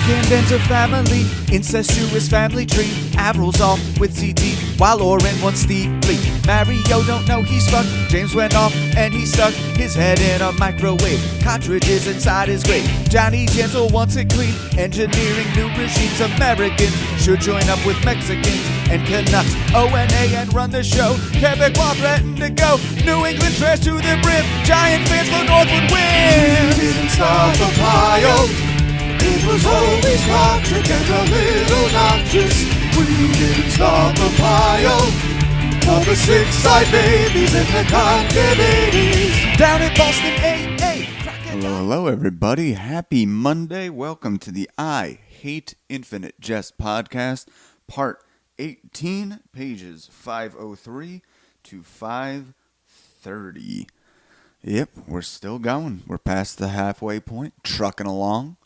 Weekend enter family, incestuous family tree. Avril's off with CT, while Oren wants steeply. Mario don't know he's fucked. James went off and he stuck his head in a microwave. Cartridges inside his grave. Johnny Gentle wants it clean. Engineering new regimes. Americans should join up with Mexicans and Canucks. O&A and run the show. Quebecois threaten to go. New England trash to the brim. Giant fans for North would win. We didn't start the pile. It was always toxic and a little noxious. We didn't start the pile. Of the six-side babies in the continuities. Down in Boston, Hello, everybody. Happy Monday. Welcome to the I Hate Infinite Jest podcast, part 18, pages 503 to 530. Yep, we're still going. We're past the halfway point, trucking along.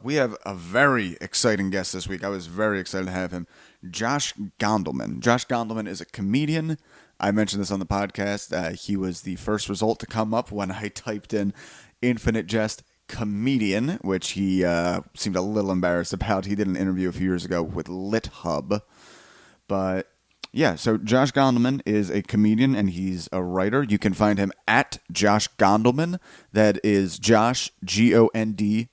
We have a very exciting guest this week. I was very excited to have him, Josh Gondelman. Josh Gondelman is a comedian. I mentioned this on the podcast. He was the first result to come up when I typed in Infinite Jest comedian, which he seemed a little embarrassed about. He did an interview a few years ago with LitHub. But yeah, so Josh Gondelman is a comedian and he's a writer. You can find him at Josh Gondelman. That is Josh, Gondelman,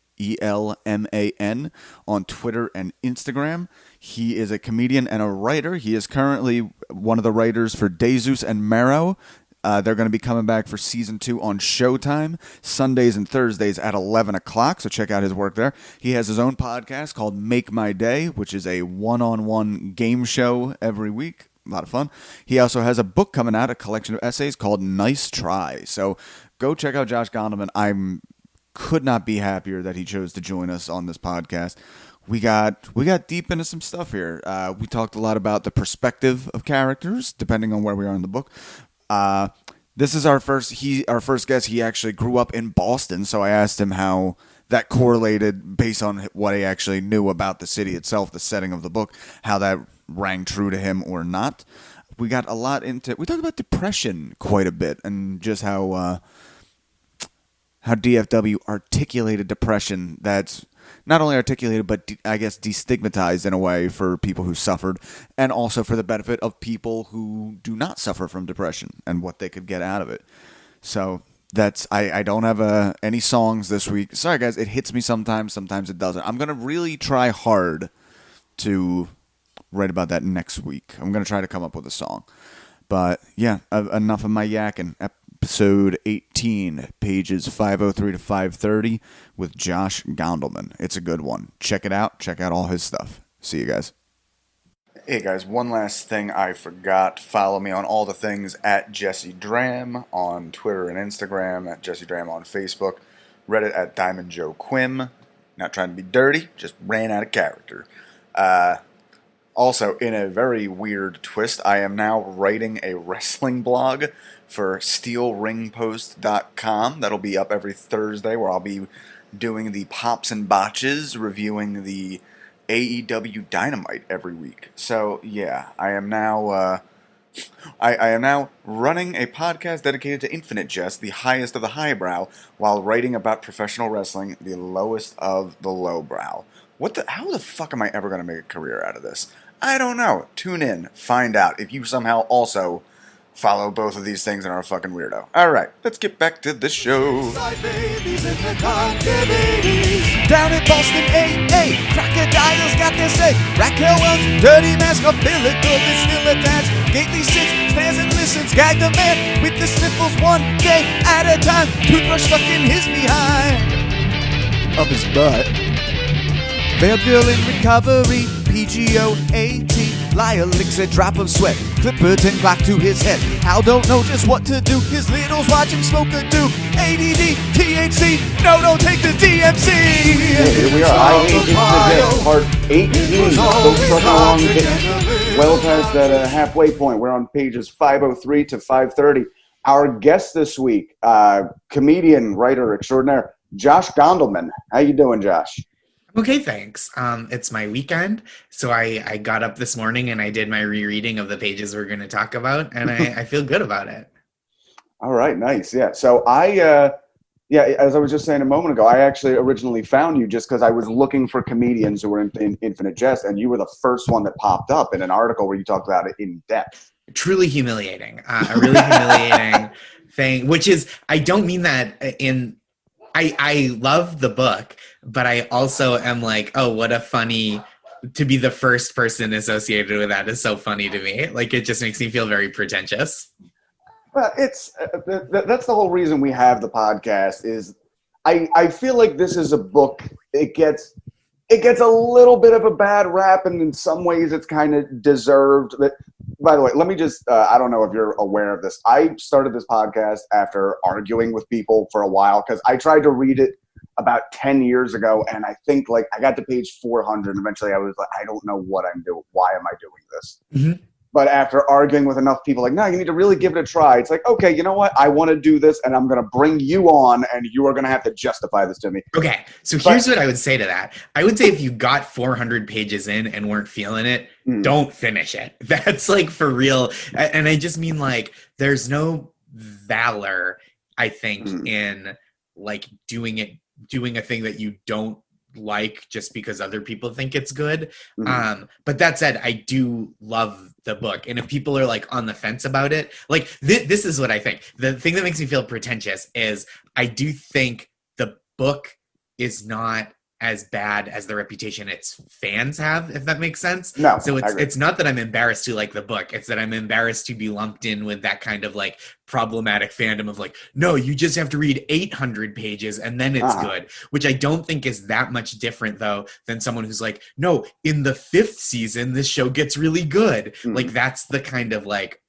on Twitter and Instagram. He is a comedian and a writer. He is currently one of the writers for Desus and Mero. They're going to be coming back for season 2 on Showtime, Sundays and Thursdays at 11 o'clock, so check out his work there. He has his own podcast called Make My Day, which is a one-on-one game show every week. A lot of fun. He also has a book coming out, a collection of essays called Nice Try. So go check out Josh Gondelman. Could not be happier that he chose to join us on this podcast. We got deep into some stuff here. We talked a lot about the perspective of characters, depending on where we are in the book. This is our first guest. He actually grew up in Boston, so I asked him how that correlated based on what he actually knew about the city itself, the setting of the book, how that rang true to him or not. We got a lot into. We talked about depression quite a bit and just how DFW articulated depression that's not only articulated, but I guess destigmatized in a way for people who suffered, and also for the benefit of people who do not suffer from depression and what they could get out of it. So that's I don't have any songs this week. Sorry, guys. It hits me sometimes it doesn't. I'm going to really try hard to write about that next week. I'm going to try to come up with a song. But yeah, enough of my yakking. Episode 18, pages 503 to 530 with Josh Gondelman. It's a good one. Check it out. Check out all his stuff. See you guys. Hey guys, one last thing I forgot. Follow me on all the things at jessedraham on Twitter and Instagram, at jessedraham on Facebook, Reddit at Diamond Joe Quim. Not trying to be dirty, just ran out of character. Also, in a very weird twist, I am now writing a wrestling blog for steelringpost.com. That'll be up every Thursday, where I'll be doing the pops and botches, reviewing the AEW Dynamite every week. So yeah, I am now running a podcast dedicated to Infinite Jest, the highest of the highbrow, while writing about professional wrestling, the lowest of the lowbrow. How the fuck am I ever going to make a career out of this? I don't know. Tune in, find out if you somehow also follow both of these things and are a fucking weirdo. Alright, let's get back to the show. Down in Boston, AA, crocodiles got their say. Raquel Welch, dirty mask, umbilical is still attached. Gately sits, stares and listens, gag the man with the sniffles one day at a time. Toothbrush stuck in his behind. Up his butt. Veiled girl in recovery, PGOAT. Liar licks a drop of sweat, Clipperton clock to his head. Hal don't know just what to do, his littles watch him smoke a doop. ADD, THC, no, don't take the DMC. Yeah, here we are, I Hate Infinite part 18. Still trucking along, getting well past that halfway point. We're on pages 503 to 530. Our guest this week, comedian, writer extraordinaire, Josh Gondelman. How you doing, Josh? Okay, thanks. It's my weekend, so I got up this morning and I did my rereading of the pages we're going to talk about, and I feel good about it. All right, nice. Yeah. So I Yeah, as I was just saying a moment ago, I actually originally found you just because I was looking for comedians who were in Infinite Jest, and you were the first one that popped up in an article where you talked about it in depth. Truly humiliating, a really humiliating thing, which is, I don't mean that in, I love the book, but I also am like, oh, what a funny, to be the first person associated with that is so funny to me. Like, it just makes me feel very pretentious. Well, it's that's the whole reason we have the podcast. Is I feel like this is a book. It gets a little bit of a bad rap, and in some ways, it's kind of deserved. That, by the way, let me just. I don't know if you're aware of this. I started this podcast after arguing with people for a while because I tried to read it about 10 years ago, and I think like I got to page 400, and eventually I was like, I don't know what I'm doing. Why am I doing this? Mm-hmm. But after arguing with enough people, like, no, you need to really give it a try. It's like, okay, you know what? I want to do this, and I'm going to bring you on, and you are going to have to justify this to me. Okay, so here's what I would say to that. I would say if you got 400 pages in and weren't feeling it, don't finish it. That's like for real. And I just mean like there's no valor, I think, in like doing a thing that you don't like just because other people think it's good. But that said, I do love the book, and if people are like on the fence about it, like this is what I think. The thing that makes me feel pretentious is I do think the book is not as bad as the reputation its fans have, if that makes sense. No, so it's not that I'm embarrassed to like the book, it's that I'm embarrassed to be lumped in with that kind of like problematic fandom of like, no, you just have to read 800 pages and then it's good, which I don't think is that much different though than someone who's like, no, in the 5th season this show gets really good. Like that's the kind of like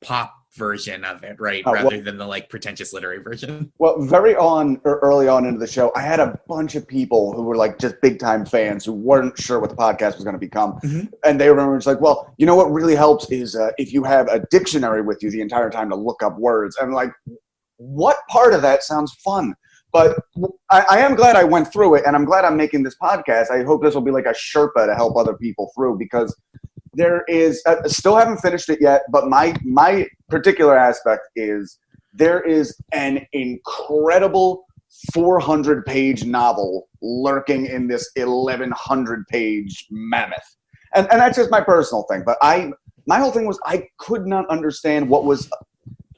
pop version of it, right? Rather than the like pretentious literary version. Well, early on into the show, I had a bunch of people who were like just big time fans who weren't sure what the podcast was going to become. And they remember it's like, well, you know what really helps is if you have a dictionary with you the entire time to look up words. I'm like, what part of that sounds fun? But I am glad I went through it, and I'm glad I'm making this podcast. I hope this will be like a Sherpa to help other people through, because there is still haven't finished it yet, but my particular aspect is there is an incredible 400-page novel lurking in this 1,100-page mammoth, and that's just my personal thing. But my whole thing was I could not understand what was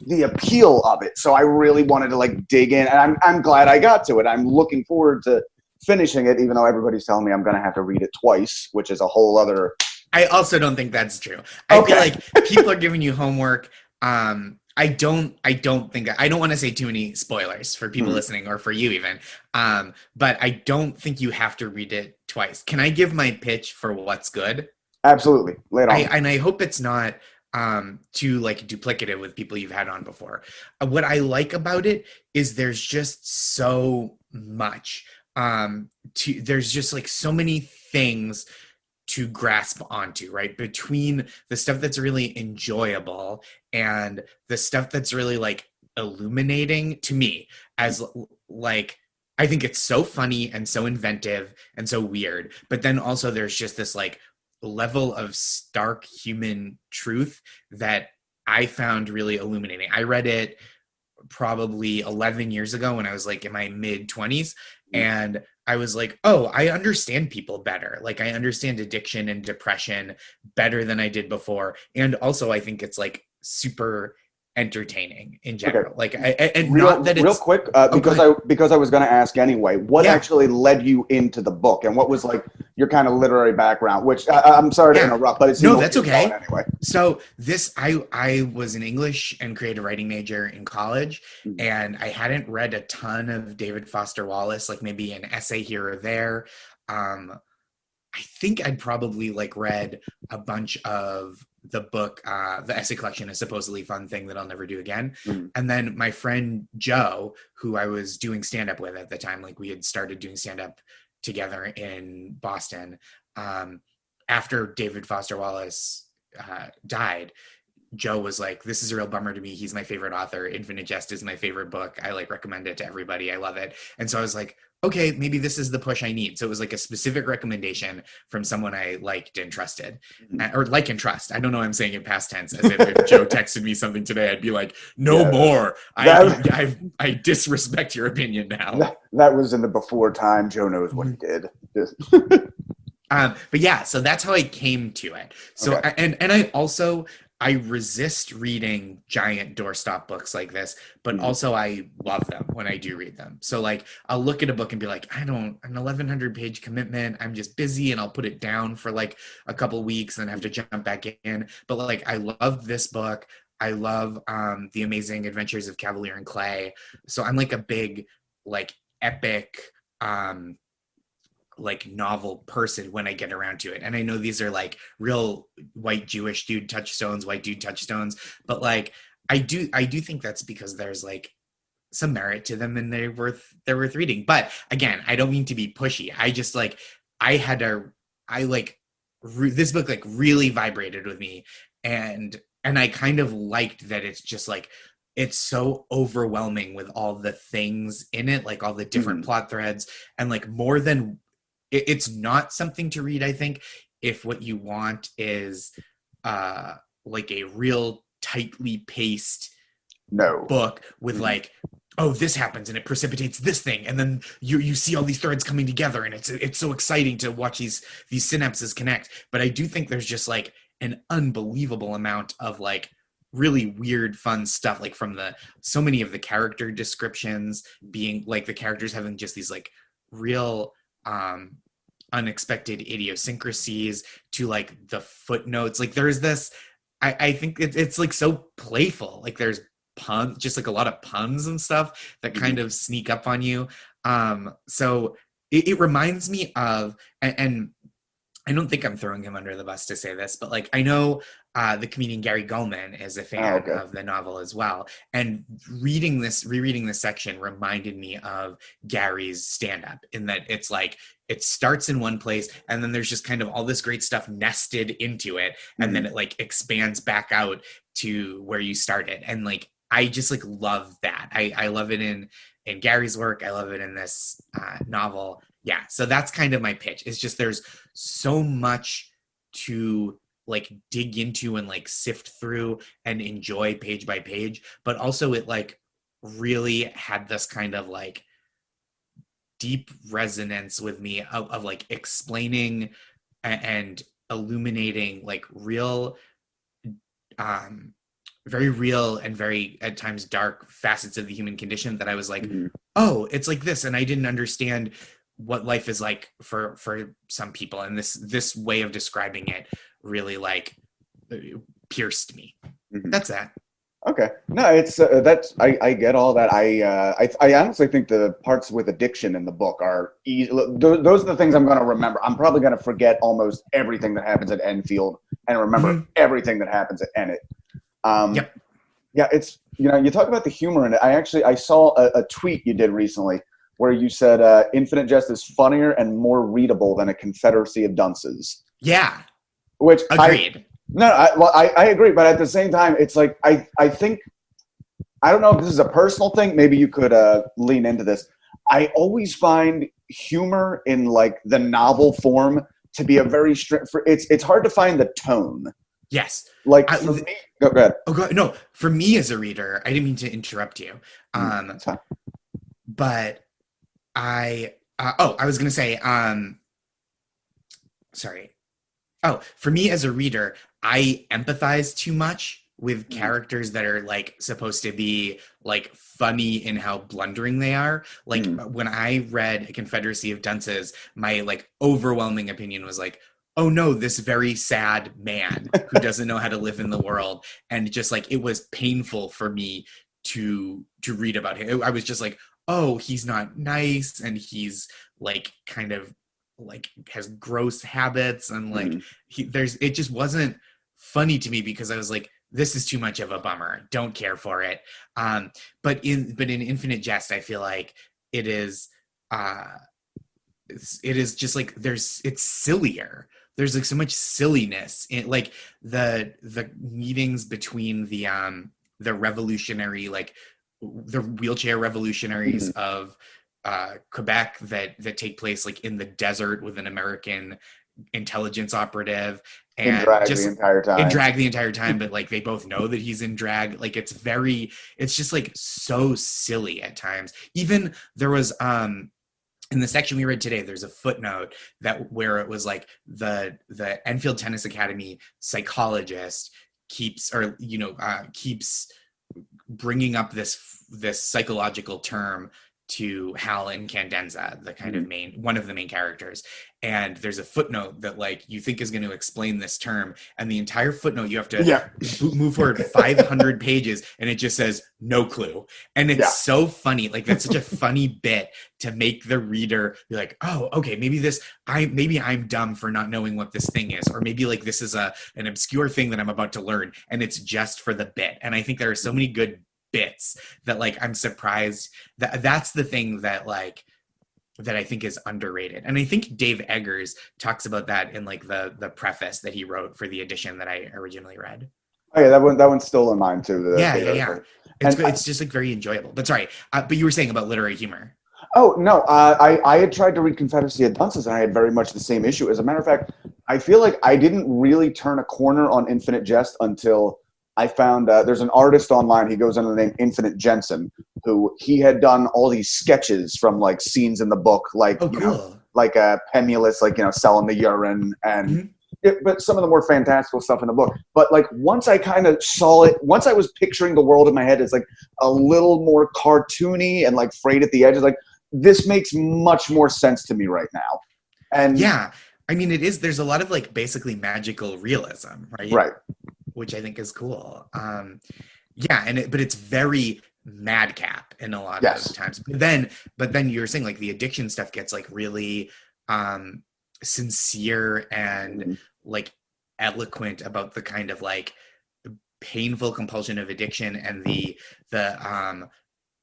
the appeal of it, so I really wanted to like dig in, and I'm glad I got to it. I'm looking forward to finishing it, even though everybo's telling me I'm going to have to read it twice, which is a whole other. I also don't think that's true. I feel like people are giving you homework. I don't think, I don't want to say too many spoilers for people listening or for you even. But I don't think you have to read it twice. Can I give my pitch for what's good? Absolutely. Lay it on. And I hope it's not too like duplicative with people you've had on before. What I like about it is there's just so much. There's just like so many things to grasp onto, right? Between the stuff that's really enjoyable and the stuff that's really like illuminating to me as like, I think it's so funny and so inventive and so weird. But then also there's just this like level of stark human truth that I found really illuminating. I read it probably 11 years ago when I was like in my mid 20s. And I was like, oh, I understand people better. Like I understand addiction and depression better than I did before. And also I think it's like super entertaining in general. Like not that it's real quick, because I was going to ask anyway, what actually led you into the book, and what was like your kind of literary background, which I'm sorry to interrupt, but it's no, that's okay. Anyway. So I was an English and creative writing major in college, and I hadn't read a ton of David Foster Wallace, like maybe an essay here or there. I think I'd probably like read a bunch of the book, the essay collection, A Supposedly Fun Thing That I'll Never Do Again. And then my friend Joe, who I was doing stand-up with at the time, like we had started doing stand-up together in Boston, after David Foster Wallace died, Joe was like, this is a real bummer to me. He's my favorite author. Infinite Jest is my favorite book. I like recommend it to everybody. I love it. And so I was like, okay, maybe this is the push I need. So it was like a specific recommendation from someone I liked and trusted, or like and trust. I don't know. I'm saying in past tense, as if Joe texted me something today, I'd be like, no more. I disrespect your opinion now. That was in the before time. Joe knows what he did. But yeah, so that's how I came to it. So, Okay. and I also, I resist reading giant doorstop books like this, but also I love them when I do read them. So like, I'll look at a book and be like, an 1100 page commitment. I'm just busy, and I'll put it down for like a couple weeks and have to jump back in. But like, I love this book. I love The Amazing Adventures of Cavalier and Clay. So I'm like a big, like epic, like novel person when I get around to it. And I know these are like real white Jewish dude touchstones, but like I do think that's because there's like some merit to them and they're worth reading. But again, I don't mean to be pushy. I just like this book like really vibrated with me, and I kind of liked that it's just like it's so overwhelming with all the things in it, like all the different plot threads, and like more than it's not something to read, I think, if what you want is like a real tightly paced book with like, oh, this happens and it precipitates this thing, and then you see all these threads coming together, and it's so exciting to watch these synapses connect. But I do think there's just like an unbelievable amount of like really weird fun stuff, like from so many of the character descriptions being like the characters having just these like real unexpected idiosyncrasies to like the footnotes. Like there's this, I think it's like so playful. Like there's puns, just like a lot of puns and stuff that kind of sneak up on you. So it reminds me of, and I don't think I'm throwing him under the bus to say this, but like I know the comedian Gary Gulman is a fan of the novel as well. And rereading this section reminded me of Gary's stand-up, in that it's like it starts in one place and then there's just kind of all this great stuff nested into it, and then it like expands back out to where you started. And like I just like love that. I love it in Gary's work. I love it in this novel. Yeah, so that's kind of my pitch. It's just there's so much to like dig into and like sift through and enjoy page by page, but also it like really had this kind of like deep resonance with me of like explaining and illuminating like real very real and very at times dark facets of the human condition that I was like, oh, it's like this, and I didn't understand what life is like for some people, and this way of describing it really like pierced me. That's that. Okay. No, it's that's I get all that. I honestly think the parts with addiction in the book are easy. Those are the things I'm going to remember. I'm probably going to forget almost everything that happens at Enfield and remember everything that happens at Enid. Yep. Yeah, it's, you talk about the humor in it. I saw a tweet you did recently where you said Infinite Jest is funnier and more readable than a Confederacy of Dunces. Yeah. Which agreed. I agree, but at the same time, it's like I think, I don't know if this is a personal thing. Maybe you could lean into this. I always find humor in like the novel form to be a very it's hard to find the tone. Yes. Like for me, go ahead. No, for me as a reader, I didn't mean to interrupt you. That's fine. But I was going to say, sorry. Oh, for me as a reader, I empathize too much with characters that are like supposed to be like funny in how blundering they are. Like when I read A Confederacy of Dunces, my like overwhelming opinion was like, oh no, this very sad man who doesn't know how to live in the world. And just like, it was painful for me to read about him. I was just like, oh, he's not nice, and he's like kind of like has gross habits, and like it just wasn't funny to me because I was like, this is too much of a bummer. Don't care for it. But in Infinite Jest, I feel like it is just like it's sillier. there's like so much silliness in like the meetings between the revolutionary, like the wheelchair revolutionaries of Quebec that take place like in the desert with an American intelligence operative, In and drag just the entire time. in drag the entire time, but like they both know that he's in drag. Like it's just like so silly at times. Even there was in the section we read today, there's a footnote that where it was like the Enfield Tennis Academy psychologist keeps bringing up this psychological term to Hal and Candenza, the kind of one of the main characters. And there's a footnote that like you think is going to explain this term, and the entire footnote you have to move forward 500 pages, and it just says no clue. And it's so funny. Like that's such a funny bit to make the reader be like, oh, okay, maybe I'm dumb for not knowing what this thing is, or maybe like this is an obscure thing that I'm about to learn, and it's just for the bit. And I think there are so many good bits that like I'm surprised that's the thing that like that I think is underrated. And I think Dave Eggers talks about that in like the preface that he wrote for the edition that I originally read. Oh yeah, that one's still in mine too. Yeah. It's just like very enjoyable. But sorry, but you were saying about literary humor. Oh no, I had tried to read Confederacy of Dunces, and I had very much the same issue. As a matter of fact, I feel like I didn't really turn a corner on Infinite Jest until I found there's an artist online. He goes under the name Infinite Jensen, who he had done all these sketches from like scenes in the book, like like Pemulus, like selling the urine, and but some of the more fantastical stuff in the book. But like once I kind of saw it, once I was picturing the world in my head as like a little more cartoony and like frayed at the edges, like this makes much more sense to me right now. And yeah, I mean it is. There's a lot of like basically magical realism, right? Right. Which I think is cool. But it's very madcap in a lot of times. But then you're saying like the addiction stuff gets like really sincere and like eloquent about the kind of like painful compulsion of addiction, and the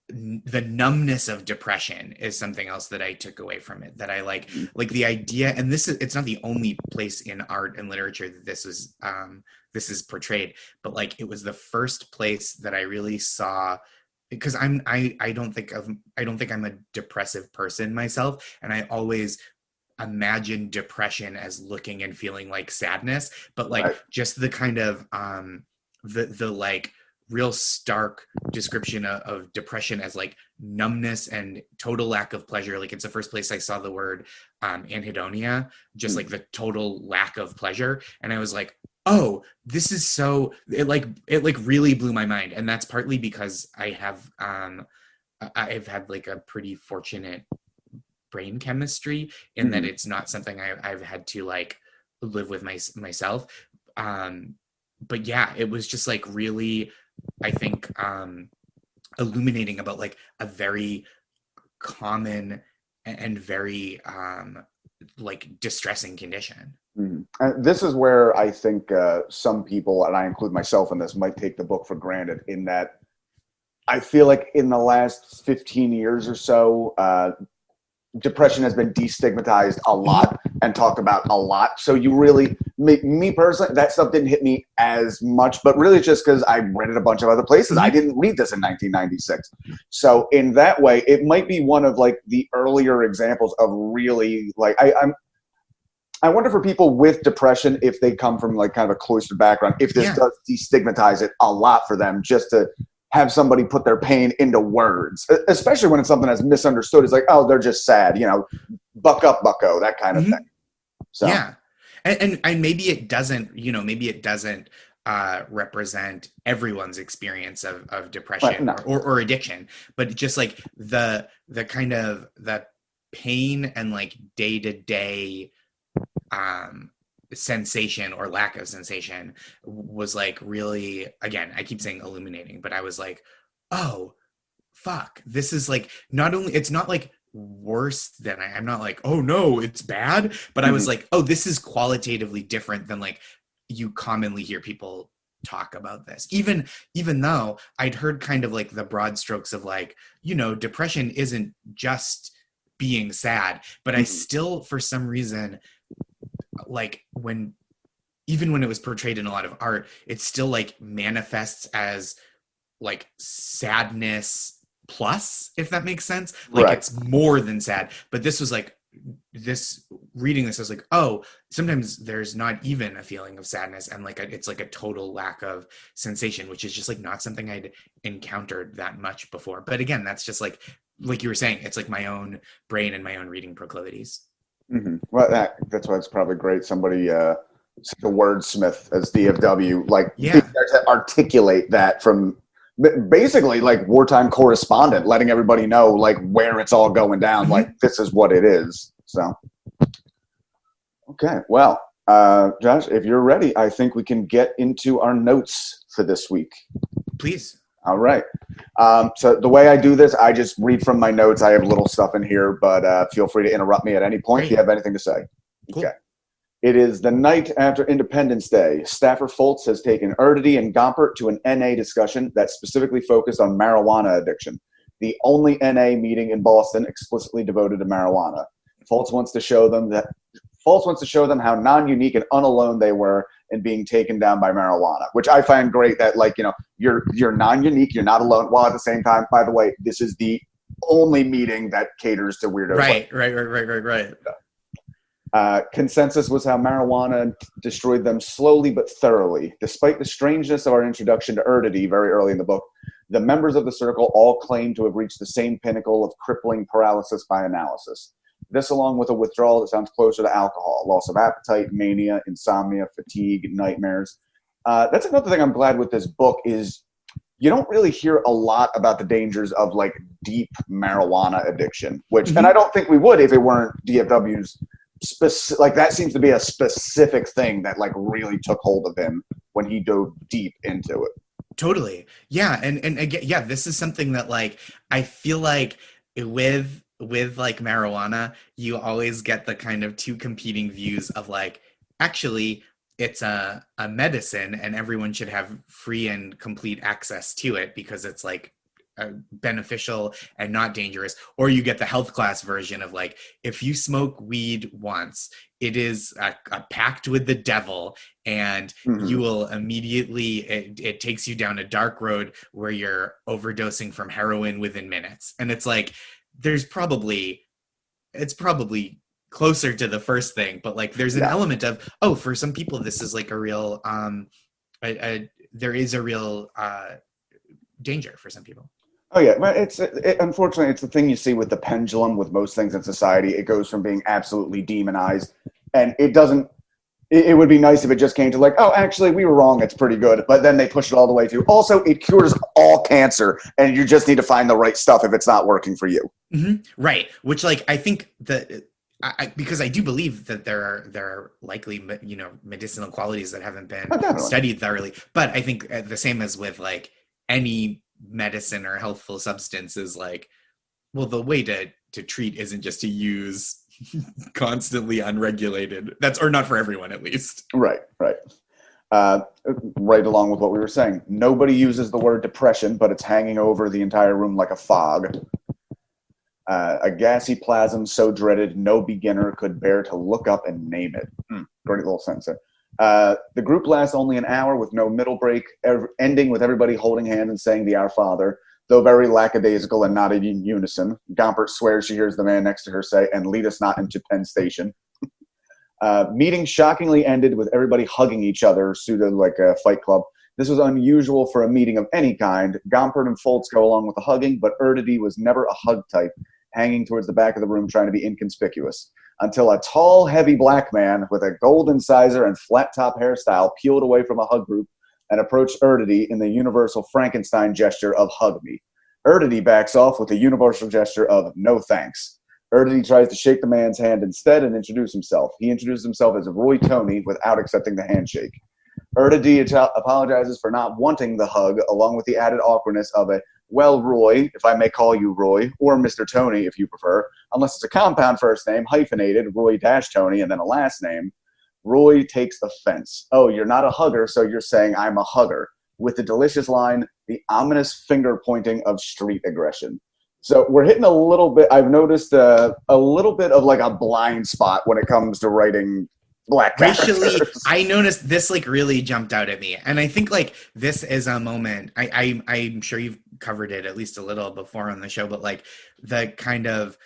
numbness of depression is something else that I took away from it, that I like the idea. And it's not the only place in art and literature that this is portrayed, but like it was the first place that I really saw, because I don't think I'm a depressive person myself, and I always imagine depression as looking and feeling like sadness, but like just the kind of the like real stark description of depression as like numbness and total lack of pleasure. Like it's the first place I saw the word anhedonia, just like the total lack of pleasure. And I was like, oh, this is so, it really blew my mind. And that's partly because I've had like a pretty fortunate brain chemistry in that it's not something I've had to like live with myself. But yeah, it was just like really, I think, illuminating about like a very common and very like distressing condition. This is where I think some people, and I include myself in this, might take the book for granted, in that I feel like in the last 15 years or so, depression has been destigmatized a lot and talked about a lot. So you really, me personally, that stuff didn't hit me as much, but really it's just because I read it a bunch of other places. I didn't read this in 1996. So in that way, it might be one of like the earlier examples of really like, I wonder for people with depression, if they come from like kind of a cloistered background, if this does destigmatize it a lot for them, just to have somebody put their pain into words, especially when it's something that's misunderstood. It's like, oh, they're just sad, buck up, bucko, that kind of thing. So yeah, and maybe it doesn't, represent everyone's experience of depression or addiction, but just like the kind of the pain and like day-to-day sensation or lack of sensation was like really, again, I keep saying illuminating, but I was like, oh fuck, this is like, not only, it's not like worse than I'm not like, oh no, it's bad, but I was like, oh, this is qualitatively different than like you commonly hear people talk about this, even though I'd heard kind of like the broad strokes of like, depression isn't just being sad, but I still, for some reason, like even when it was portrayed in a lot of art, it still like manifests as like sadness plus, if that makes sense. Like Right. it's more than sad. But this was like this reading this, I was like, oh, sometimes there's not even a feeling of sadness, and like it's like a total lack of sensation, which is just like not something I'd encountered that much before. But again, that's just like you were saying, it's like my own brain and my own reading proclivities. Mm-hmm. Well, that's why it's probably great. Somebody, the wordsmith as DFW, like Yeah. being there to articulate that from basically like wartime correspondent, letting everybody know like where it's all going down. Mm-hmm. Like this is what it is. So, okay. Well, Josh, if you're ready, I think we can get into our notes for this week. Please. All right. So the way I do this, I just read from my notes. I have little stuff in here, but feel free to interrupt me at any point if you have anything to say. Cool. Okay. It is the night after Independence Day. Staffer Foltz has taken Erdedy and Gompert to an NA discussion that specifically focused on marijuana addiction. The only NA meeting in Boston explicitly devoted to marijuana. Foltz wants to show them how non-unique and unalone they were in being taken down by marijuana, which I find great that, like, you know, you're non-unique, you're not alone, while at the same time, by the way, this is the only meeting that caters to weirdos. Right. Consensus was how marijuana destroyed them slowly but thoroughly. Despite the strangeness of our introduction to Erdedy very early in the book, the members of the circle all claim to have reached the same pinnacle of crippling paralysis by analysis. This, along with a withdrawal that sounds closer to alcohol, loss of appetite, mania, insomnia, fatigue, nightmares. That's another thing I'm glad with this book is you don't really hear a lot about the dangers of like deep marijuana addiction, which, and I don't think we would if it weren't DFW's specific, like that seems to be a specific thing that like really took hold of him when he dove deep into it. Totally. Yeah. And again, yeah, this is something that like, I feel like with like marijuana, you always get the kind of two competing views of like, actually it's a medicine and everyone should have free and complete access to it because it's like beneficial and not dangerous. Or you get the health class version of like, if you smoke weed once, it is a pact with the devil, and you will immediately, it takes you down a dark road where you're overdosing from heroin within minutes. And it's like, it's probably closer to the first thing, but like there's an element of, oh, for some people this is like a real there is a real danger for some people. Oh yeah, but unfortunately it's the thing you see with the pendulum with most things in society. It goes from being absolutely demonized, and it would be nice if it just came to like, oh, actually we were wrong, it's pretty good, but then they push it all the way to also it cures all cancer and you just need to find the right stuff if it's not working for you. Right, which like I think that because I do believe that there are likely, you know, medicinal qualities that haven't been studied thoroughly, but I think the same as with like any medicine or healthful substance is like, well, the way to treat isn't just to use constantly unregulated. Or not for everyone, at least. Right. Right along with what we were saying. Nobody uses the word depression, but it's hanging over the entire room like a fog. A gassy plasm so dreaded no beginner could bear to look up and name it. Great little sentence there. The group lasts only an hour with no middle break, ending with everybody holding hands and saying the Our Father, though very lackadaisical and not in unison. Gompert swears she hears the man next to her say, and lead us not into Penn Station. Meeting shockingly ended with everybody hugging each other, pseudo like a fight club. This was unusual for a meeting of any kind. Gompert and Foltz go along with the hugging, but Erdedy was never a hug type, hanging towards the back of the room trying to be inconspicuous. Until a tall, heavy black man with a gold incisor and flat-top hairstyle peeled away from a hug group and approached Erdedy in the universal Frankenstein gesture of hug me. Erdedy backs off with the universal gesture of no thanks. Erdedy tries to shake the man's hand instead and introduce himself. He introduces himself as Roy Tony without accepting the handshake. Erdedy apologizes for not wanting the hug, along with the added awkwardness of a, well, Roy, if I may call you Roy, or Mr. Tony if you prefer, unless it's a compound first name, hyphenated, Roy-Tony, and then a last name. Roy takes offense. Oh, you're not a hugger, so you're saying I'm a hugger. With the delicious line, the ominous finger pointing of street aggression. So we're hitting a little bit, I've noticed a little bit of like a blind spot when it comes to writing black racially, characters. I noticed this like really jumped out at me, and I think like this is a moment. I'm sure you've covered it at least a little before on the show, but like the kind of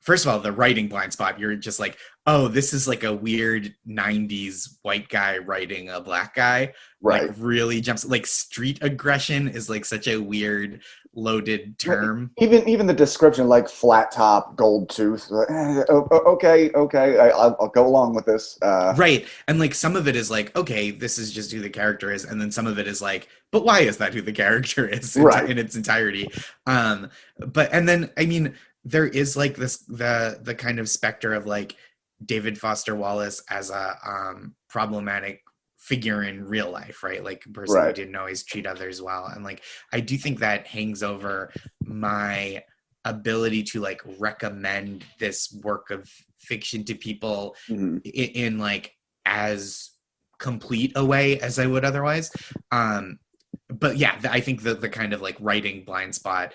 first of all, the writing blind spot. You're just like, oh, this is like a weird 90s white guy writing a black guy. Right. Like really jumps, like street aggression is like such a weird loaded term. Even the description, like flat top, gold tooth. Okay, I'll go along with this. Right. And like some of it is like, okay, this is just who the character is. And then some of it is like, but why is that who the character is in its entirety? But and then I mean, there is like this the kind of specter of like David Foster Wallace as a problematic figure in real life, right? Like a person who didn't always treat others well. And like I do think that hangs over my ability to like recommend this work of fiction to people in like as complete a way as I would otherwise. But yeah, I think the kind of like writing blind spot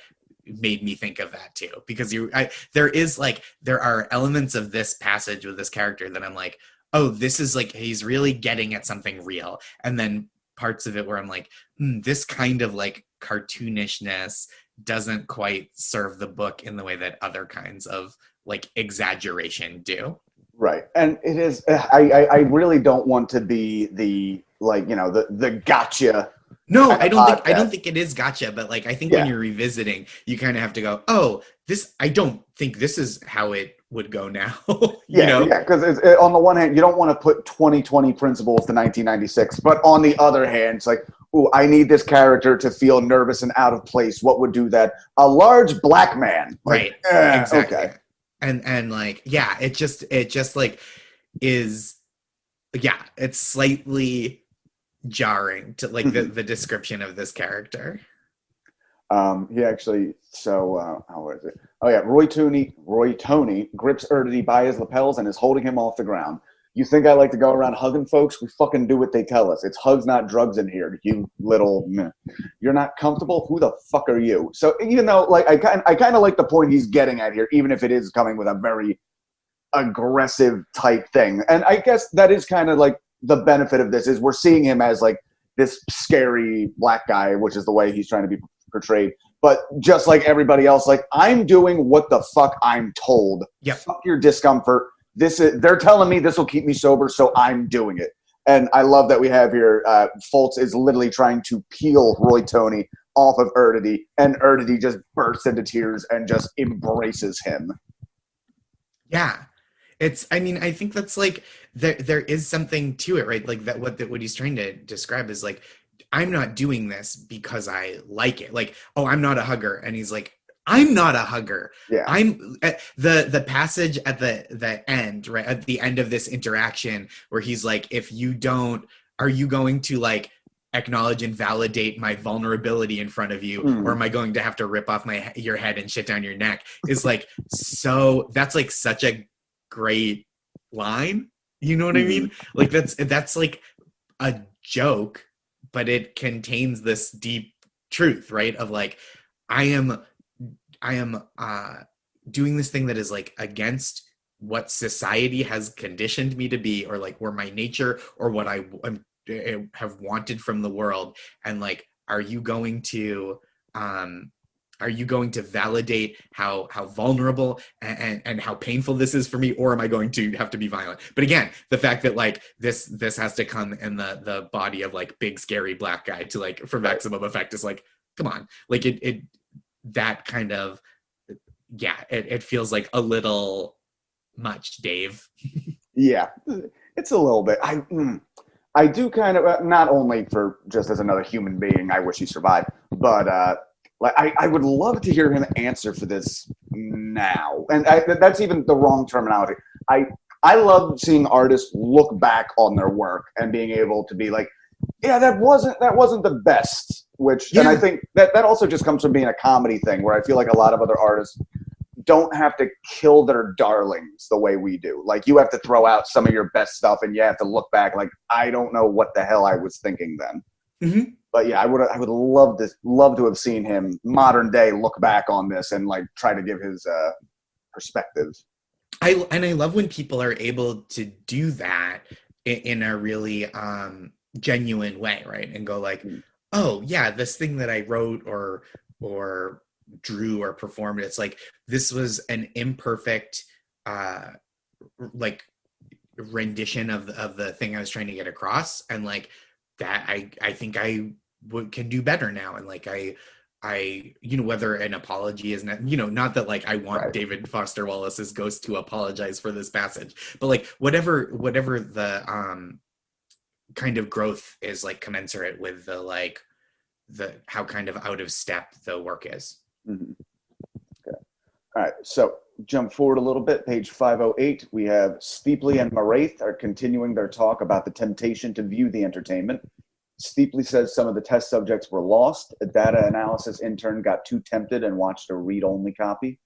made me think of that too, because there are elements of this passage with this character that I'm like, oh, this is like he's really getting at something real, and then parts of it where I'm like, this kind of like cartoonishness doesn't quite serve the book in the way that other kinds of like exaggeration do. Right. And it is, I really don't want to be the, like, you know, the gotcha. No, I don't think it is gotcha, but like I think when you're revisiting, you kind of have to go, oh, I don't think this is how it would go now. you know? Yeah, because on the one hand, you don't want to put 2020 principles to 1996, but on the other hand, it's like, ooh, I need this character to feel nervous and out of place. What would do that? A large black man. Like, right. Exactly. Okay. And like, yeah, it just like is, yeah, it's slightly jarring to like the description of this character. He actually, how was it? Oh yeah, Roy Toney grips Erdity by his lapels and is holding him off the ground. You think I like to go around hugging folks? We fucking do what they tell us. It's hugs, not drugs in here. You little, you're not comfortable? Who the fuck are you? So even though, like, I kind of like the point he's getting at here, even if it is coming with a very aggressive type thing. And I guess that is kind of like the benefit of this is we're seeing him as like this scary black guy, which is the way he's trying to be portrayed. But just like everybody else, like, I'm doing what the fuck I'm told. Yep. Fuck your discomfort. They're telling me this will keep me sober, so I'm doing it. And I love that we have here, Foltz is literally trying to peel Roy Toney off of Erdity, and Erdity just bursts into tears and just embraces him. Yeah. I mean, I think that's like, there is something to it, right? Like that, what he's trying to describe is like, I'm not doing this because I like it. Like, oh, I'm not a hugger. And he's like, I'm not a hugger. Yeah. I'm the passage at the end, right? At the end of this interaction where he's like, if you don't, are you going to like acknowledge and validate my vulnerability in front of you? Or am I going to have to rip off your head and shit down your neck? Is like, so that's like such a great line. You know what I mean? Like that's like a joke, but it contains this deep truth, right? Of like, I am doing this thing that is like against what society has conditioned me to be, or like where my nature or what I have wanted from the world. And like, are you going to validate how vulnerable and how painful this is for me, or am I going to have to be violent? But again, the fact that like this has to come in the body of like big scary black guy to like for maximum effect is like, come on, like it that kind of, yeah, it feels like a little much, Dave. Yeah, it's a little bit. I do kind of, not only for just as another human being, I wish he survived, but like I would love to hear him answer for this now. And that's even the wrong terminology. I love seeing artists look back on their work and being able to be like, yeah, that wasn't the best. Which, yeah. And I think that also just comes from being a comedy thing, where I feel like a lot of other artists don't have to kill their darlings the way we do. Like, you have to throw out some of your best stuff, and you have to look back like, I don't know what the hell I was thinking then. Mm-hmm. But yeah, I would love to have seen him modern day look back on this and like try to give his perspective. I love when people are able to do that in a really genuine way, right? And go like, oh yeah, this thing that I wrote or drew or performed, it's like this was an imperfect uh like rendition of the thing I was trying to get across, and like that I think can do better now, and like I whether an apology is not, not that like I want Right. David Foster Wallace's ghost to apologize for this passage, but like whatever the kind of growth is like commensurate with the like the how kind of out of step the work is. Mhm. Okay. All right. So jump forward a little bit. Page 508. We have Steepley and Moraith are continuing their talk about the temptation to view the entertainment. Steepley says some of the test subjects were lost. A data analysis intern got too tempted and watched a read-only copy.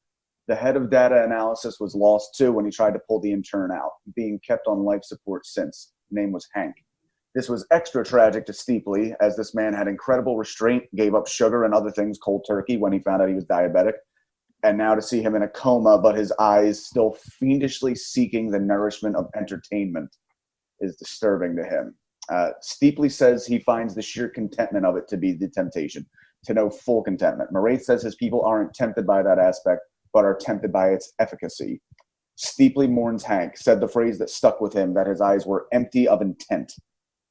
The head of data analysis was lost too when he tried to pull the intern out, being kept on life support since. Name was Hank. This was extra tragic to Steepley, as this man had incredible restraint, gave up sugar and other things cold turkey when he found out he was diabetic. And now to see him in a coma, but his eyes still fiendishly seeking the nourishment of entertainment is disturbing to him. Steepley says he finds the sheer contentment of it to be the temptation, to know full contentment. Moraith says his people aren't tempted by that aspect, but are tempted by its efficacy. Steepley mourns Hank, said the phrase that stuck with him, that his eyes were empty of intent.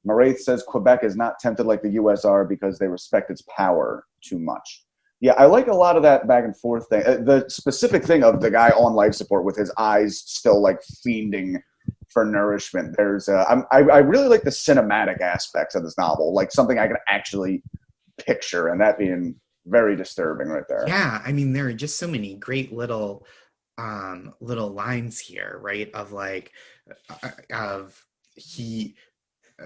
Moraith says Quebec is not tempted like the US are because they respect its power too much. Yeah, I like a lot of that back and forth thing. The specific thing of the guy on life support with his eyes still like fiending for nourishment. There's I really like the cinematic aspects of this novel, like something I can actually picture, and that being very disturbing right there. Yeah, I mean there are just so many great little lines here, right? Of like of he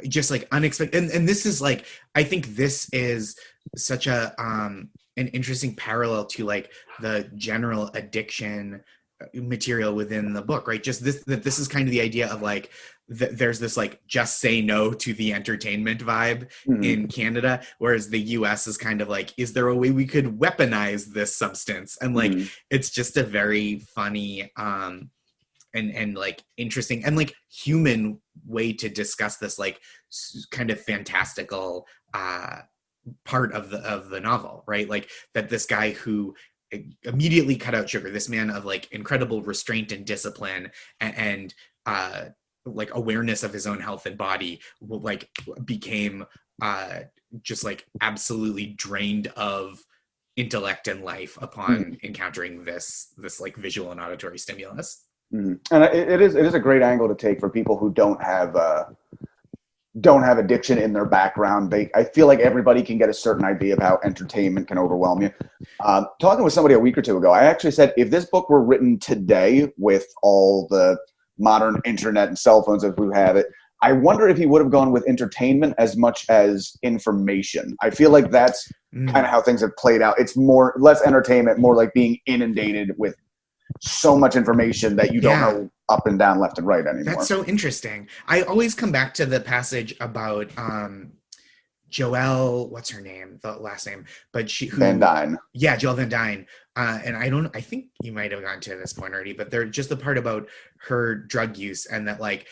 just like unexpected, and this is like I think this is such a an interesting parallel to like the general addiction material within the book, right? Just this is kind of the idea of like there's this like just say no to the entertainment vibe in Canada, whereas the US is kind of like, is there a way we could weaponize this substance? And like it's just a very funny and like interesting and like human way to discuss this like kind of fantastical part of the novel, right? Like that this guy who immediately cut out sugar, this man of like incredible restraint and discipline and like awareness of his own health and body, like became just like absolutely drained of intellect and life upon encountering this like visual and auditory stimulus. And it is a great angle to take for people who don't have addiction in their background. I feel like everybody can get a certain idea of how entertainment can overwhelm you. Talking with somebody a week or two ago, I actually said if this book were written today with all the modern internet and cell phones as we have it, I wonder if he would have gone with entertainment as much as information. I feel like that's kind of how things have played out. It's less entertainment, more like being inundated with so much information that you don't know up and down, left and right anymore. That's so interesting. I always come back to the passage about Joelle, what's her name, the last name, but Van Dyne. Yeah, Joelle Van Dyne. And I think you might have gotten to this point already, but they're just the part about her drug use and that like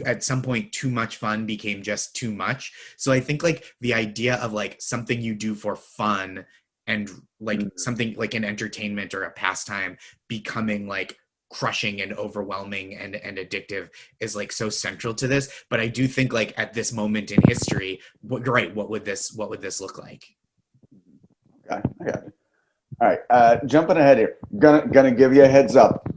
at some point too much fun became just too much. So I think like the idea of like something you do for fun and like something like an entertainment or a pastime becoming like crushing and overwhelming and addictive is like so central to this. But I do think like at this moment in history, you're right, what would this look like? Okay, I got it. All right, jumping ahead here, gonna give you a heads up.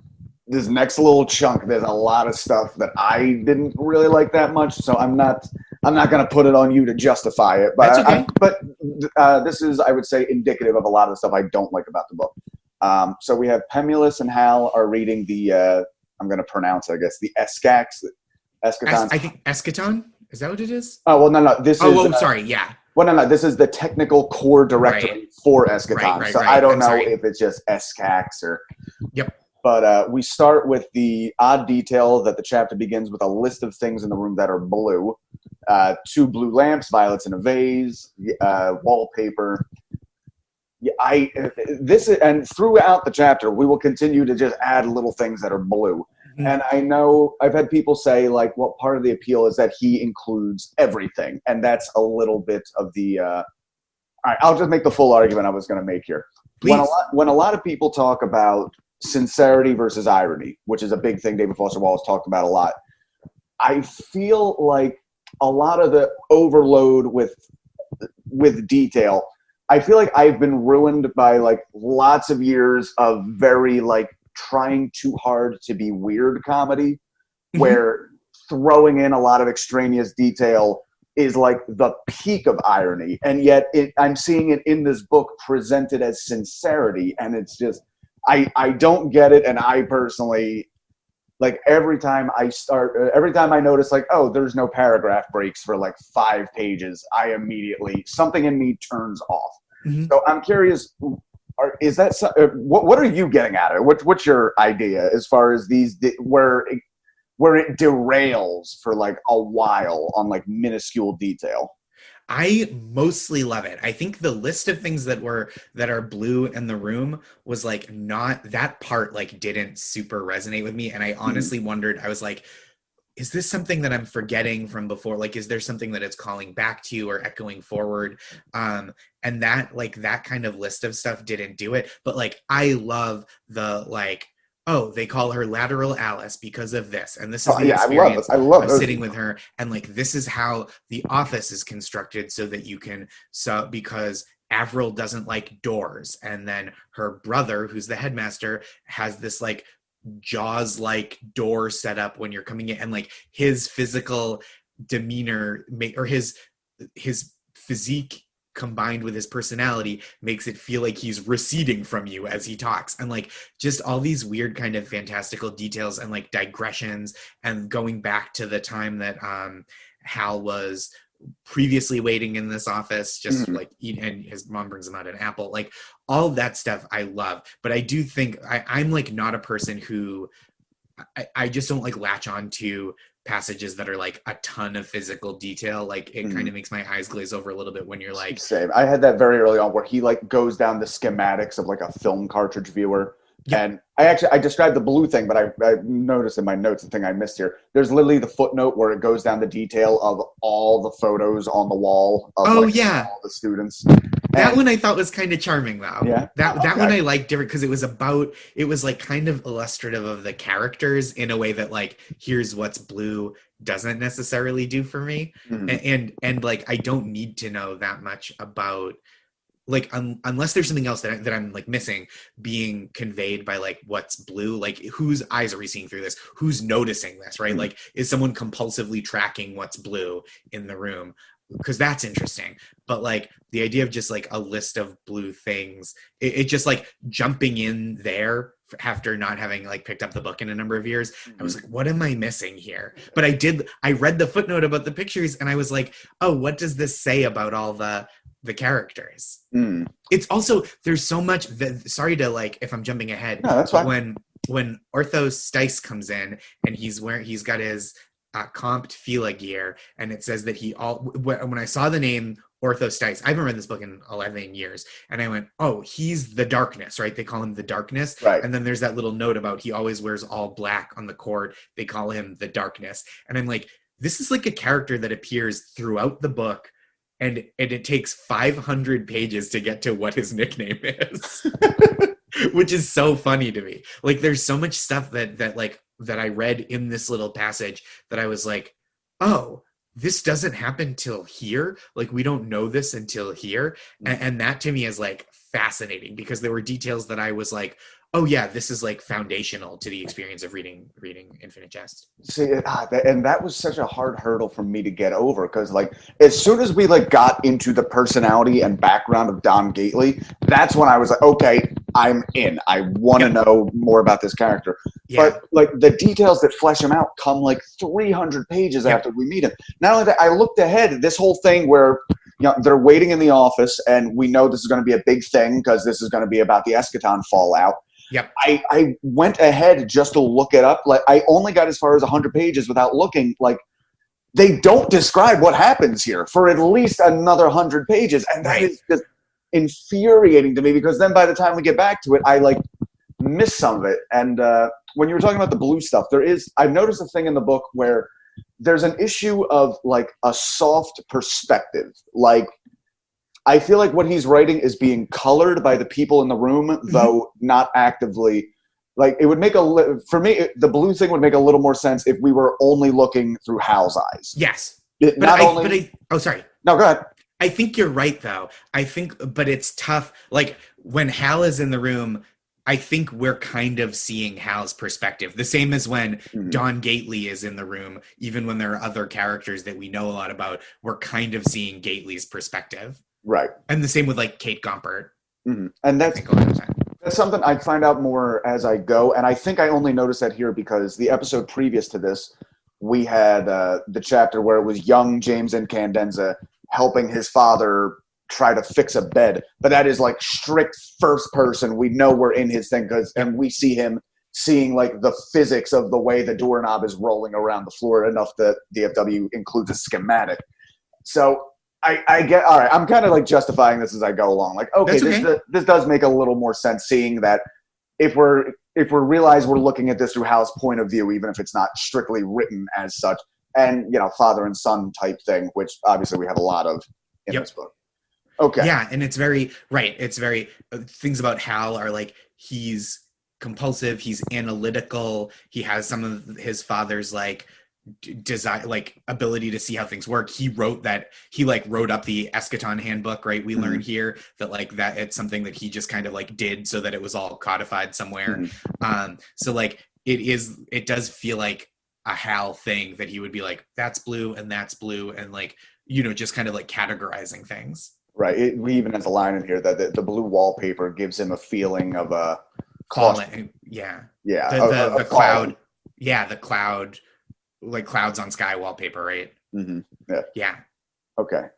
This next little chunk, there's a lot of stuff that I didn't really like that much, so I'm not gonna put it on you to justify it. But that's okay. This is, I would say, indicative of a lot of the stuff I don't like about the book. So we have Pemulus and Hal are reading the I'm gonna pronounce, I guess, the Escax. Eschaton. I think Eschaton. Is that what it is? Oh well, no. This is. Sorry. Yeah. Well, no. This is the technical core directory for Eschaton. Right, so I don't know if it's just Escax or. Yep. But we start with the odd detail that the chapter begins with a list of things in the room that are blue. 2 blue lamps, violets in a vase, wallpaper. Yeah, and throughout the chapter, we will continue to just add little things that are blue. And I know I've had people say, like, well, part of the appeal is that he includes everything. And that's a little bit of the all right, I'll just make the full argument I was going to make here. Please. When a lot of people talk about sincerity versus irony, which is a big thing David Foster Wallace talked about a lot, I feel like a lot of the overload with detail, I feel like I've been ruined by like lots of years of very like trying too hard to be weird comedy, where throwing in a lot of extraneous detail is like the peak of irony. And yet I'm seeing it in this book presented as sincerity. And it's just, I don't get it. And I personally, like every time I notice like, oh, there's no paragraph breaks for like 5 pages, I immediately, something in me turns off. So I'm curious, is that, what are you getting at it? What's your idea as far as these, where it derails for like a while on like minuscule detail? I mostly love it. I think the list of things that are blue in the room was like not that part, like didn't super resonate with me. And I honestly wondered, I was like, is this something that I'm forgetting from before? Like, is there something that it's calling back to or echoing forward? And that, like, that kind of list of stuff didn't do it. But like, I love the like, oh, they call her Lateral Alice because of this. And this is the experience I love of sitting with her. And like, this is how the office is constructed so that you can, because Avril doesn't like doors. And then her brother, who's the headmaster, has this like Jaws like door set up when you're coming in. And like his physical demeanor or his physique combined with his personality makes it feel like he's receding from you as he talks. And like just all these weird kind of fantastical details and like digressions and going back to the time that Hal was previously waiting in this office, just like eat, and his mom brings him out an apple, like all of that stuff I love. But I do think I'm like not a person who I just don't like latch on to passages that are like a ton of physical detail. Like it kind of makes my eyes glaze over a little bit when you're like, same. I had that very early on where he like goes down the schematics of like a film cartridge viewer. And I described the blue thing, but I noticed in my notes the thing I missed here. There's literally the footnote where it goes down the detail of all the photos on the wall of all the students. That one I thought was kind of charming though. Yeah. That one I liked different because it was like kind of illustrative of the characters in a way that like, here's what's blue doesn't necessarily do for me. And like, I don't need to know that much about like unless there's something else that I'm like missing being conveyed by like what's blue, like whose eyes are we seeing through this, who's noticing this, right? Like is someone compulsively tracking what's blue in the room, because that's interesting. But like the idea of just like a list of blue things, it just like jumping in there after not having like picked up the book in a number of years, I was like, what am I missing here? But I read the footnote about the pictures and I was like, oh, what does this say about all the characters? It's also, there's so much that, sorry to like, if I'm jumping ahead. No, that's fine. When Ortho Stice comes in and he's got his comped Fila gear, and it says that when I saw the name Ortho Stice, I haven't read this book in 11 years, and I went, oh, he's the Darkness, right? They call him the Darkness. Right. And then there's that little note about he always wears all black on the court. They call him the Darkness. And I'm like, this is like a character that appears throughout the book, and it takes 500 pages to get to what his nickname is. Which is so funny to me. Like there's so much stuff that I read in this little passage that I was like, oh, this doesn't happen till here. Like we don't know this until here. And that to me is like fascinating, because there were details that I was like, oh yeah, this is like foundational to the experience of reading Infinite Jest. See, and that was such a hard hurdle for me to get over, because like as soon as we like got into the personality and background of Don Gately, that's when I was like, okay, I'm in. I want to know more about this character. But like the details that flesh him out come like 300 pages after we meet him. Not only that, I looked ahead, this whole thing where they're waiting in the office, and we know this is going to be a big thing because this is going to be about the Eschaton fallout. Yep. I went ahead just to look it up. Like I only got as far as 100 pages without looking. Like they don't describe what happens here for at least another 100 pages, and that is just infuriating to me, because then by the time we get back to it, I like miss some of it. And when you were talking about the blue stuff, I've noticed a thing in the book where there's an issue of like a soft perspective. Like, I feel like what he's writing is being colored by the people in the room, though not actively. Like, it would make for me, the blue thing would make a little more sense if we were only looking through Hal's eyes. Yes. Oh, sorry. No, go ahead. I think you're right, though. But it's tough. Like, when Hal is in the room, I think we're kind of seeing Hal's perspective. The same as when Don Gately is in the room, even when there are other characters that we know a lot about, we're kind of seeing Gately's perspective. Right. And the same with, like, Kate Gompert. And that's something I find out more as I go. And I think I only noticed that here because the episode previous to this, we had the chapter where it was young James Incandenza helping his father try to fix a bed. But that is like strict first person. We know we're in his thing and we see him seeing like the physics of the way the doorknob is rolling around the floor enough that DFW includes a schematic. So I get, all right, I'm kind of like justifying this as I go along. Like, okay, this does make a little more sense seeing that if we realize we're looking at this through Hal's point of view, even if it's not strictly written as such, and, you know, father and son type thing, which obviously we have a lot of in this book. Okay. Yeah, and it's very, right, it's very, things about Hal are like, he's compulsive, he's analytical, he has some of his father's, like, design, like, ability to see how things work. He wrote up the Eschaton handbook, right? We learned here that, like, that it's something that he just kind of, like, did so that it was all codified somewhere. So, like, it does feel like a Hal thing that he would be like, that's blue, and, like, you know, just kind of, like, categorizing things. Right. We even has a line in here that the blue wallpaper gives him a feeling of a calling. Yeah. The cloud. Yeah, the cloud, like clouds on sky wallpaper, right? Yeah. Okay.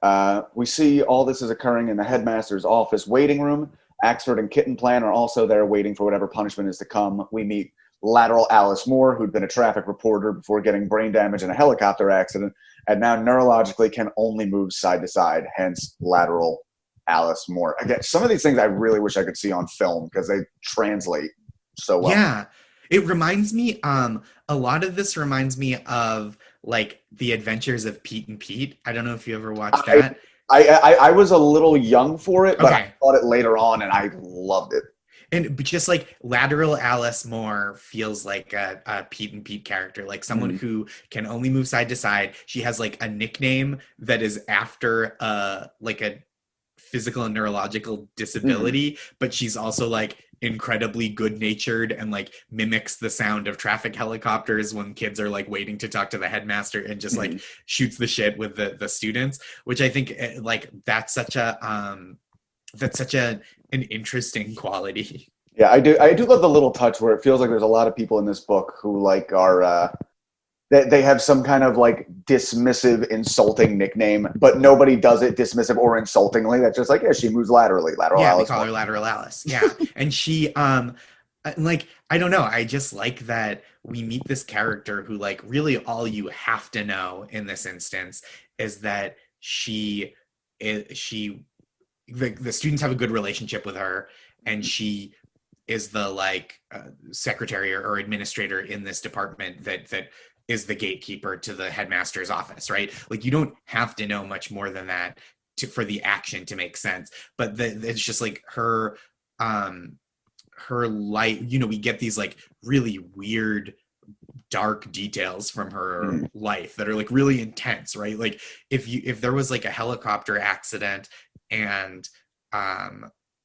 We see all this is occurring in the headmaster's office waiting room. Axford and Kitten Plan are also there waiting for whatever punishment is to come. We meet lateral Alice Moore, who'd been a traffic reporter before getting brain damage in a helicopter accident, and now neurologically can only move side to side, hence lateral Alice Moore. Again, some of these things I really wish I could see on film because they translate so well. Yeah. It reminds me, a lot of this reminds me of, like, The Adventures of Pete and Pete. I don't know if you ever watched that. I was a little young for it, but Okay. I thought it later on, and I loved it. And just like lateral Alice Moore feels like a Pete and Pete character, like someone who can only move side to side. She has like a nickname that is after like a physical and neurological disability, but she's also like incredibly good-natured and like mimics the sound of traffic helicopters when kids are like waiting to talk to the headmaster and just like shoots the shit with the students, which I think like that's such an interesting quality. Yeah, I do love the little touch where it feels like there's a lot of people in this book who like are they have some kind of like dismissive, insulting nickname, but nobody does it dismissive or insultingly. That's just like, yeah, she moves lateral Alice. They call her lateral Alice. Yeah. And she like, I don't know, I just like that we meet this character who like really all you have to know in this instance is that the students have a good relationship with her, and she is the like secretary or administrator in this department that is the gatekeeper to the headmaster's office, right? Like you don't have to know much more than that for the action to make sense. But it's just like her life, you know, we get these like really weird dark details from her life that are like really intense, right? Like if there was like a helicopter accident and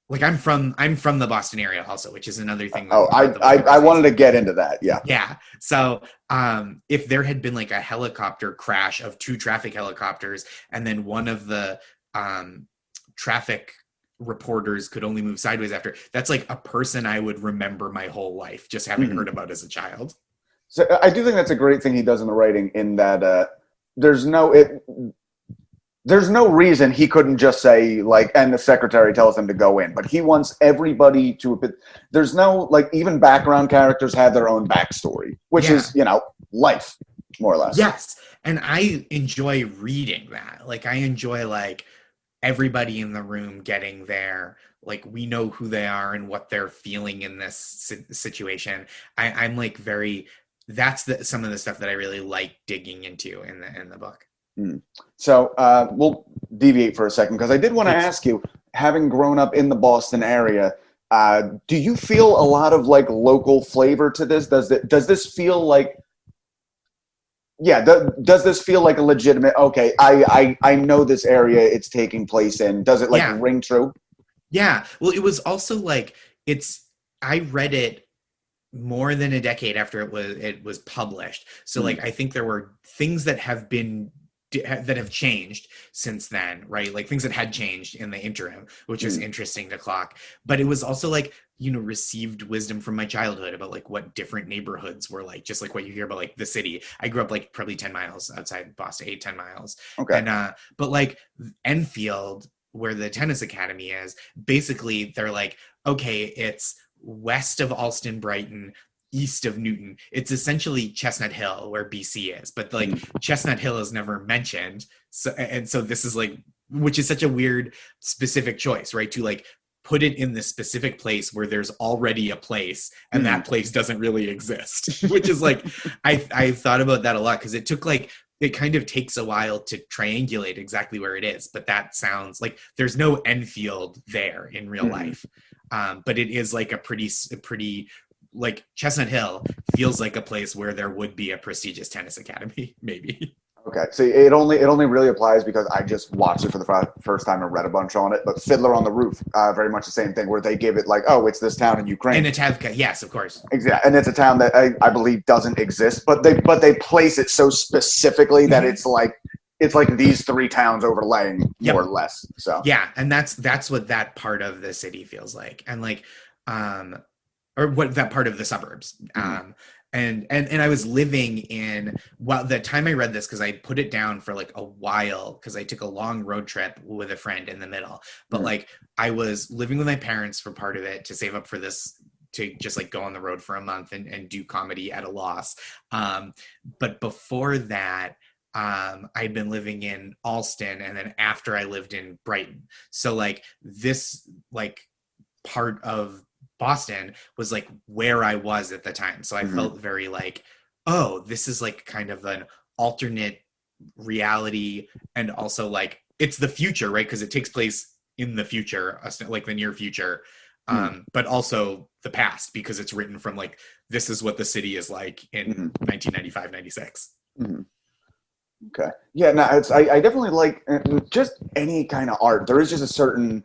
like I'm from the Boston area also, which is another thing. I wanted to get into that. Yeah. Yeah. So if there had been like a helicopter crash of two traffic helicopters, and then one of the traffic reporters could only move sideways after, that's like a person I would remember my whole life just having heard about as a child. So I do think that's a great thing he does in the writing, in that there's no reason he couldn't just say like, and the secretary tells him to go in, but he wants everybody to, there's no, like, even background characters have their own backstory, which is, you know, life, more or less. Yes. And I enjoy reading that. Like I enjoy like everybody in the room getting their like we know who they are and what they're feeling in this situation. I'm like very, that's some of the stuff that I really like digging into in the book. So we'll deviate for a second because I did want to ask you, having grown up in the Boston area, do you feel a lot of like local flavor to this? Does this feel like, does this feel like a legitimate, okay, I know this area it's taking place in? Does it like ring true? Yeah. Well, it was also like, I read it more than a decade after it was published. So like, I think there were things that have changed since then, right? Like things that had changed in the interim, which is interesting to clock. But it was also like, received wisdom from my childhood about like what different neighborhoods were like, just like what you hear about like the city. I grew up like probably 10 miles outside Boston, 8-10 miles. Okay. And but like Enfield, where the tennis academy is, basically they're like, okay, it's west of Alston, Brighton, east of Newton. It's essentially Chestnut Hill where BC is, but like Chestnut Hill is never mentioned. So this is like, which is such a weird specific choice, right? To like put it in the specific place where there's already a place and that place doesn't really exist, which is like, I've thought about that a lot because it kind of takes a while to triangulate exactly where it is, but that sounds like there's no Enfield there in real life. But it is like a pretty like Chestnut Hill feels like a place where there would be a prestigious tennis academy, maybe. Okay, so it only really applies because I just watched it for the first time and read a bunch on it. But Fiddler on the Roof, very much the same thing, where they give it like, oh, it's this town in Ukraine. And Natavka, yes, of course. Exactly, and it's a town that I believe doesn't exist, but they place it so specifically that it's like these three towns overlaying more or less. So yeah, and that's what that part of the city feels like, and like, or what that part of the suburbs. And I was living in, well, the time I read this, because I put it down for like a while, because I took a long road trip with a friend in the middle. But like, I was living with my parents for part of it to save up for this, to just like go on the road for a month and do comedy at a loss. But before that, I'd been living in Alston, and then after I lived in Brighton. So like this like part of Boston was like where I was at the time. So I felt very like, oh, this is like kind of an alternate reality, and also like it's the future, right? Because it takes place in the future, like the near future, but also the past, because it's written from like, this is what the city is like in 1995, 96. Okay. Yeah, no, I definitely like just any kind of art. There is just a certain,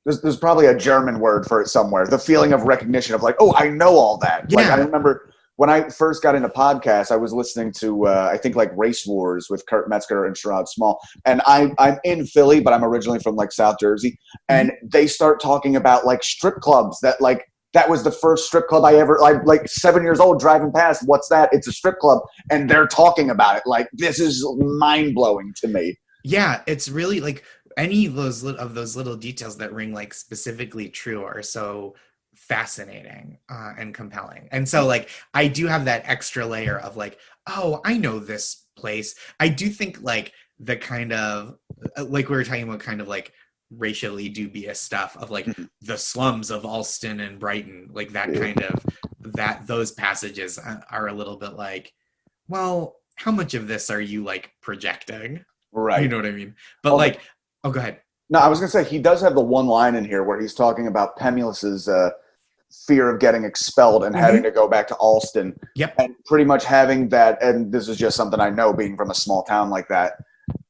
there's probably a German word for it somewhere. The feeling of recognition of like, oh, I know all that. Yeah. Like I remember when I first got into podcasts, I was listening to I think like Race Wars with Kurt Metzger and Sherrod Small. And I'm in Philly, but I'm originally from like South Jersey. And they start talking about like strip clubs that was the first strip club I ever, like 7 years old driving past. What's that? It's a strip club. And they're talking about it. Like, this is mind blowing to me. Yeah. It's really like, any of those little details that ring like specifically true are so fascinating and compelling. And so like, I do have that extra layer of like, oh, I know this place. I do think like the kind of, like we were talking about kind of like racially dubious stuff of like the slums of Alston and Brighton, like that kind of, those passages are a little bit like, well, how much of this are you like projecting? Right. You know what I mean? But like, oh, go ahead. No, I was going to say, he does have the one line in here where he's talking about Pemulus's fear of getting expelled and having to go back to Alston. Yep. And pretty much having that, and this is just something I know being from a small town like that,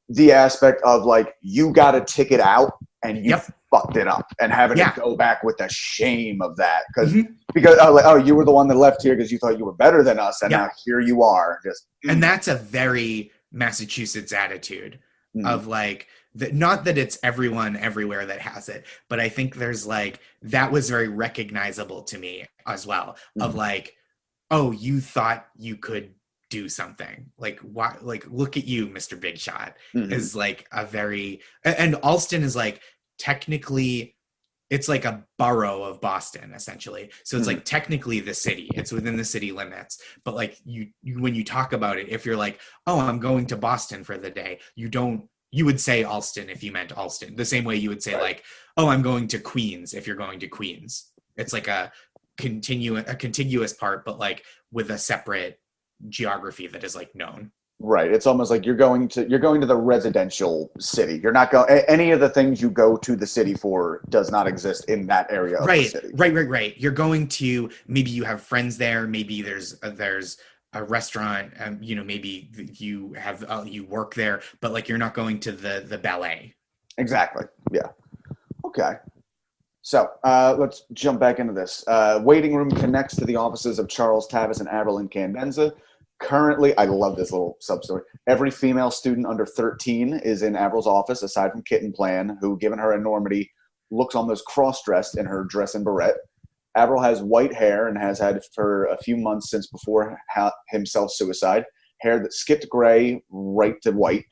the aspect of like, you got a ticket out and you fucked it up, and having to go back with the shame of that. Because like, oh, you were the one that left here because you thought you were better than us, and now here you are. And that's a very Massachusetts attitude of like, not that it's everyone everywhere that has it, but I think there's like, that was very recognizable to me as well, of like, oh, you thought you could do something, like why, like look at you, Mr. Big Shot, is like a very, and Alston is like technically it's like a borough of Boston essentially, so it's like technically the city, it's within the city limits, but like you when you talk about it, if you're like, oh, I'm going to Boston for the day, you don't you would say Alston if you meant Alston, the same way you would say like, oh, I'm going to Queens if you're going to Queens. It's like a contiguous part, but like with a separate geography that is like known. Right. It's almost like you're going to the residential city. You're not going, any of the things you go to the city for does not exist in that area of the city. Right. You're going to, maybe you have friends there. Maybe there's a restaurant, maybe you have, you work there, but like, you're not going to the ballet. Exactly. Yeah. Okay. So let's jump back into this. Waiting room connects to the offices of Charles Tavis and Avril Candenza. Currently, I love this little sub-story. Every female student under 13 is in Avril's office, aside from Kitten Plan, who, given her enormity, looks almost cross-dressed in her dress and barrette. Avril has white hair and has had for a few months since before himself suicide. Hair that skipped gray right to white.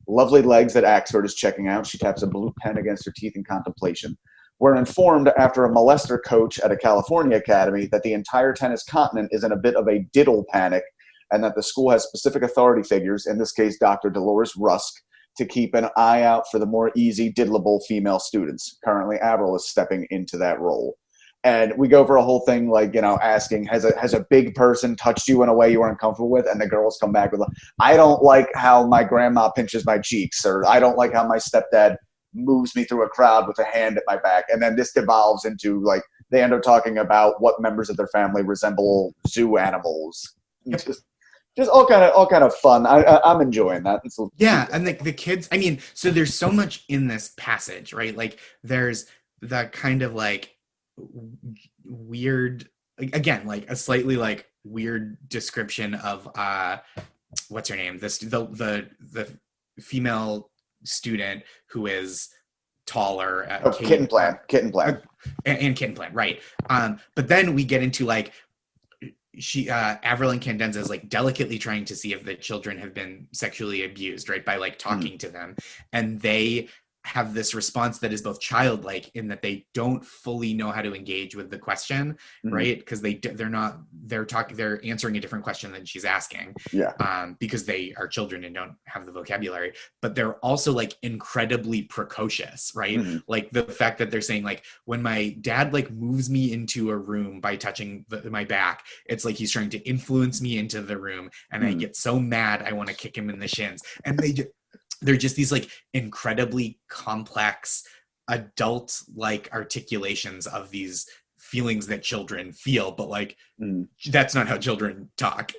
Lovely legs that Axford is checking out. She taps a blue pen against her teeth in contemplation. We're informed after a molester coach at a California academy that the entire tennis continent is in a bit of a diddle panic, and that the school has specific authority figures, in this case Dr. Dolores Rusk, to keep an eye out for the more easy, diddleable female students. Currently, Avril is stepping into that role. And we go for a whole thing like, asking, has a big person touched you in a way you weren't comfortable with? And the girls come back with, I don't like how my grandma pinches my cheeks, or I don't like how my stepdad moves me through a crowd with a hand at my back. And then this devolves into, like, they end up talking about what members of their family resemble zoo animals. Yep. Just all kind of fun. I'm enjoying that. And the kids. I mean, so there's so much in this passage, right? Like there's the kind of like weird, again, like a slightly like weird description of what's her name? The female student who is taller. Kitten Plan, and Kitten Plan, right? But then we get into like. Avril Candenza is like delicately trying to see if the children have been sexually abused, right? By like talking to them. And they have this response that is both childlike in that they don't fully know how to engage with the question, right? Because they're answering a different question than she's asking. Because they are children and don't have the vocabulary, but they're also like incredibly precocious, right? Like the fact that they're saying like, when my dad like moves me into a room by touching my back, it's like he's trying to influence me into the room, and I get so mad I want to kick him in the shins. And they're just these like incredibly complex adult like articulations of these feelings that children feel, but like that's not how children talk,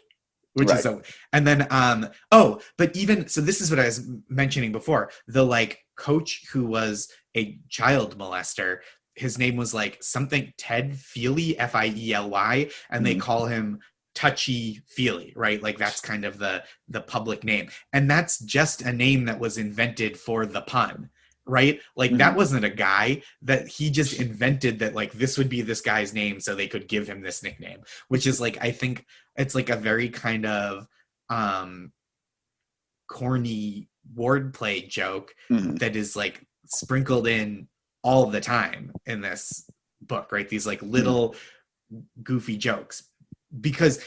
which is so. And then but even so, this is what I was mentioning before, the like coach who was a child molester, his name was like something Ted Feely, Fiely, and they call him Touchy Feely, right? Like that's kind of the public name, and that's just a name that was invented for the pun, right? Like that wasn't a guy, that he just invented that like this would be this guy's name so they could give him this nickname, which is like, I think it's like a very kind of corny wordplay joke that is like sprinkled in all the time in this book, right? These like little goofy jokes. Because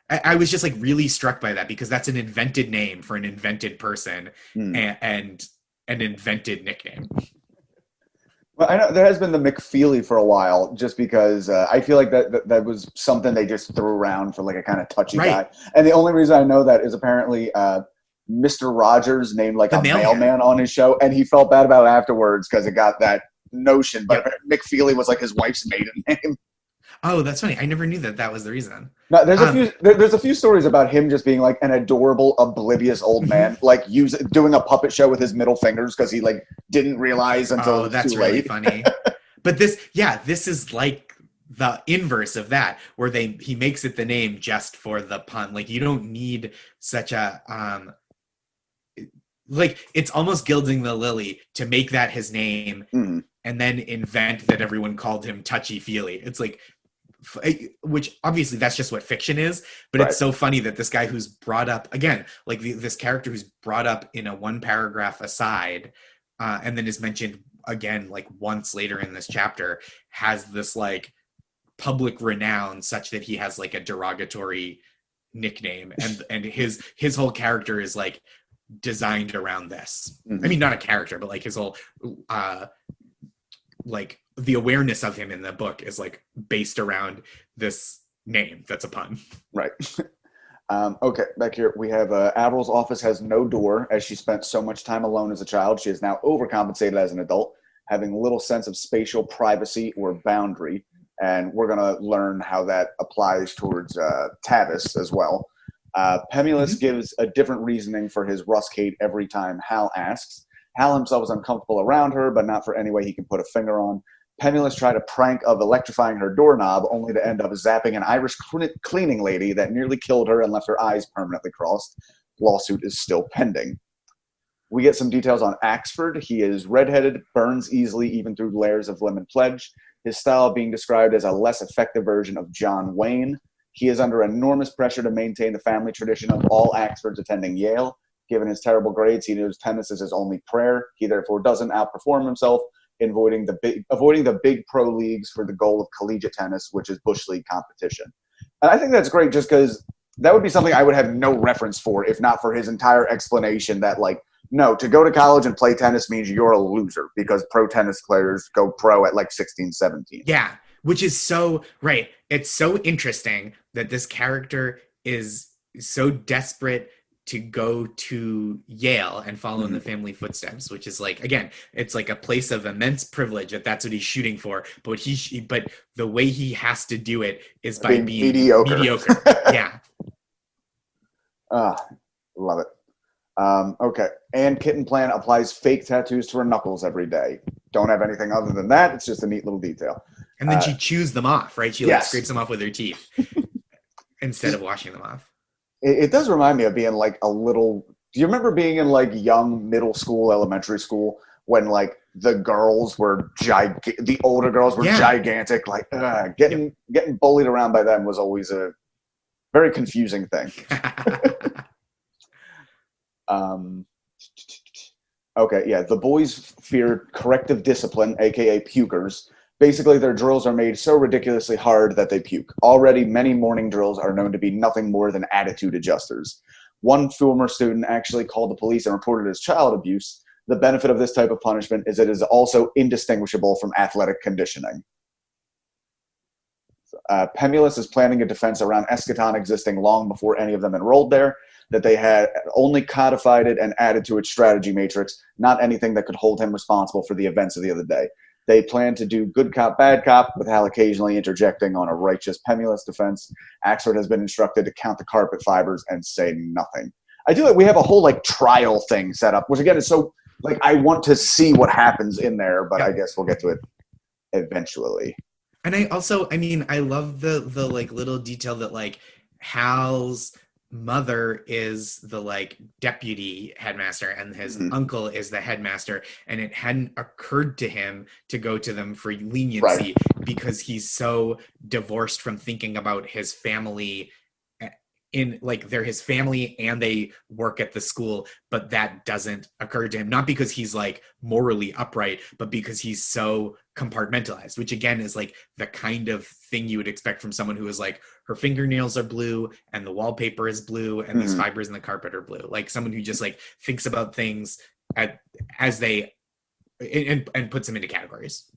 I was just like really struck by that, because that's an invented name for an invented person and an invented nickname. Well, I know there has been the McFeely for a while, just because I feel like that was something they just threw around for like a kind of touchy guy. And the only reason I know that is apparently Mr. Rogers named like a mailman on his show, and he felt bad about it afterwards because it got that notion. But McFeely was like his wife's maiden name. Oh, that's funny. I never knew that was the reason. No, there's a few stories about him just being like an adorable, oblivious old man, like doing a puppet show with his middle fingers because he like didn't realize until it was too really late. Funny. But this is like the inverse of that, where he makes it the name just for the pun. Like you don't need such a like it's almost gilding the lily to make that his name and then invent that everyone called him Touchy Feely. It's like, which obviously that's just what fiction is, but it's so funny that this guy who's brought up again, like this character who's brought up in a one paragraph aside, and then is mentioned again like once later in this chapter, has this like public renown such that he has like a derogatory nickname, and his whole character is like designed around this. Mhm. I mean, not a character, but like his whole like the awareness of him in the book is like based around this name that's a pun. Right. Okay, back here we have Avril's office has no door as she spent so much time alone as a child. She is now overcompensated as an adult, having little sense of spatial privacy or boundary. And we're going to learn how that applies towards Tavis as well. Pemulus gives a different reasoning for his Ruskate every time Hal asks. Hal himself is uncomfortable around her, but not for any way he can put a finger on. Pemulus tried a prank of electrifying her doorknob, only to end up zapping an Irish cleaning lady that nearly killed her and left her eyes permanently crossed. Lawsuit is still pending. We get some details on Axford. He is redheaded, burns easily even through layers of lemon pledge. His style being described as a less effective version of John Wayne. He is under enormous pressure to maintain the family tradition of all Axfords attending Yale. Given his terrible grades, he knows tennis is his only prayer. He therefore doesn't outperform himself, avoiding the big pro leagues for the goal of collegiate tennis, which is Bush League competition. And I think that's great just because that would be something I would have no reference for if not for his entire explanation that, like, no, to go to college and play tennis means you're a loser because pro tennis players go pro at like 16, 17. Yeah, which is so, right. It's so interesting that this character is so desperate to go to Yale and follow in the family footsteps, which is like, again, it's like a place of immense privilege that's what he's shooting for. But but the way he has to do it is by being mediocre. Yeah. Love it. Okay. And Kitten Plan applies fake tattoos to her knuckles every day. Don't have anything other than that. It's just a neat little detail. And then she chews them off, right? She like scrapes them off with her teeth instead of washing them off. It does remind me of being like a little. Do you remember being in like young middle school, elementary school when like the girls were the older girls were gigantic? Like getting bullied around by them was always a very confusing thing. Okay, yeah. The boys fear corrective discipline, aka pukers. Basically, their drills are made so ridiculously hard that they puke. Already, many morning drills are known to be nothing more than attitude adjusters. One former student actually called the police and reported as child abuse. The benefit of this type of punishment is it is also indistinguishable from athletic conditioning. Pemulus is planning a defense around Eschaton existing long before any of them enrolled there, that they had only codified it and added to its strategy matrix, not anything that could hold him responsible for the events of the other day. They plan to do good cop, bad cop, with Hal occasionally interjecting on a righteous Pemulus defense. Axford has been instructed to count the carpet fibers and say nothing. I do like we have a whole like trial thing set up, which again is so like I want to see what happens in there, but I guess we'll get to it eventually. And I love the like little detail that like Hal's mother is the like deputy headmaster and his uncle is the headmaster, and it hadn't occurred to him to go to them for leniency because he's so divorced from thinking about his family in like they're his family and they work at the school, but that doesn't occur to him, not because he's like morally upright, but because he's so compartmentalized, which again is like the kind of thing you would expect from someone who is like her fingernails are blue and the wallpaper is blue and these fibers in the carpet are blue, like someone who just like thinks about things as they and puts them into categories.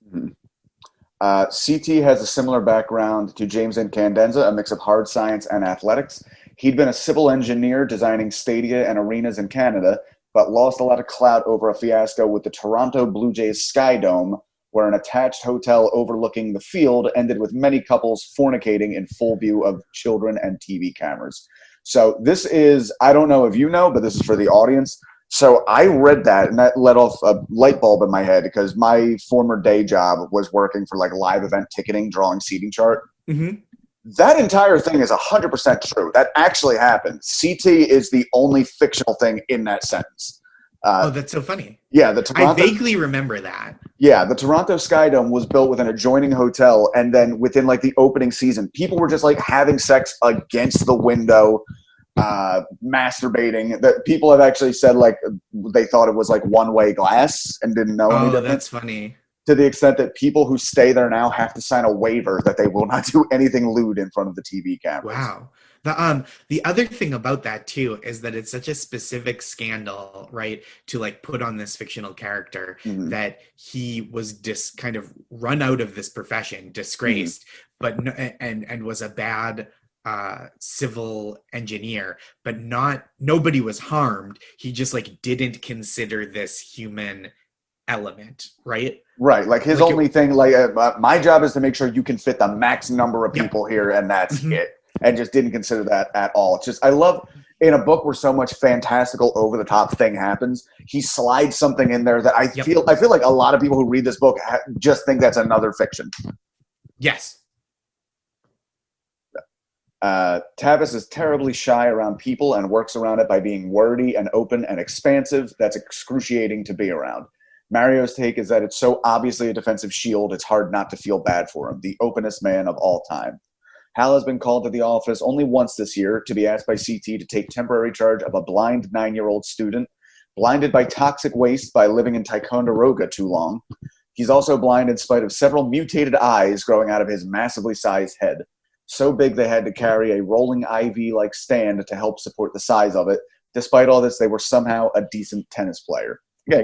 CT has a similar background to James Incandenza, a mix of hard science and athletics. He'd been a civil engineer designing stadia and arenas in Canada, but lost a lot of clout over a fiasco with the Toronto Blue Jays Sky Dome, where an attached hotel overlooking the field ended with many couples fornicating in full view of children and TV cameras. So this is, I don't know if you know, but this is for the audience. So I read that, and that let off a light bulb in my head because my former day job was working for like live event ticketing, drawing seating chart. That entire thing is 100% true. That actually happened. CT is the only fictional thing in that sentence. Oh, that's so funny. Yeah, I vaguely remember that. Yeah, the Toronto Sky Dome was built with an adjoining hotel, and then within like the opening season, people were just like having sex against the window, masturbating. That people have actually said like they thought it was like one-way glass and didn't know any difference. That's funny. to the extent that people who stay there now have to sign a waiver that they will not do anything lewd in front of the TV cameras. Wow. The other thing about that too is that it's such a specific scandal, right? To like put on this fictional character that he was kind of run out of this profession, disgraced, but and was a bad civil engineer, but nobody was harmed. He just like didn't consider this human element, right? Right. Like his only thing, like my job is to make sure you can fit the max number of people here, and that's it. And just didn't consider that at all. It's just, I love in a book where so much fantastical over the top thing happens, he slides something in there that I feel like a lot of people who read this book just think that's another fiction. Yes. Tavis is terribly shy around people and works around it by being wordy and open and expansive. That's excruciating to be around. Mario's take is that it's so obviously a defensive shield, it's hard not to feel bad for him. The openest man of all time. Hal has been called to the office only once this year to be asked by CT to take temporary charge of a blind 9-year-old student, blinded by toxic waste by living in Ticonderoga too long. He's also blind in spite of several mutated eyes growing out of his massively sized head. So big they had to carry a rolling IV-like stand to help support the size of it. Despite all this, they were somehow a decent tennis player. Yeah,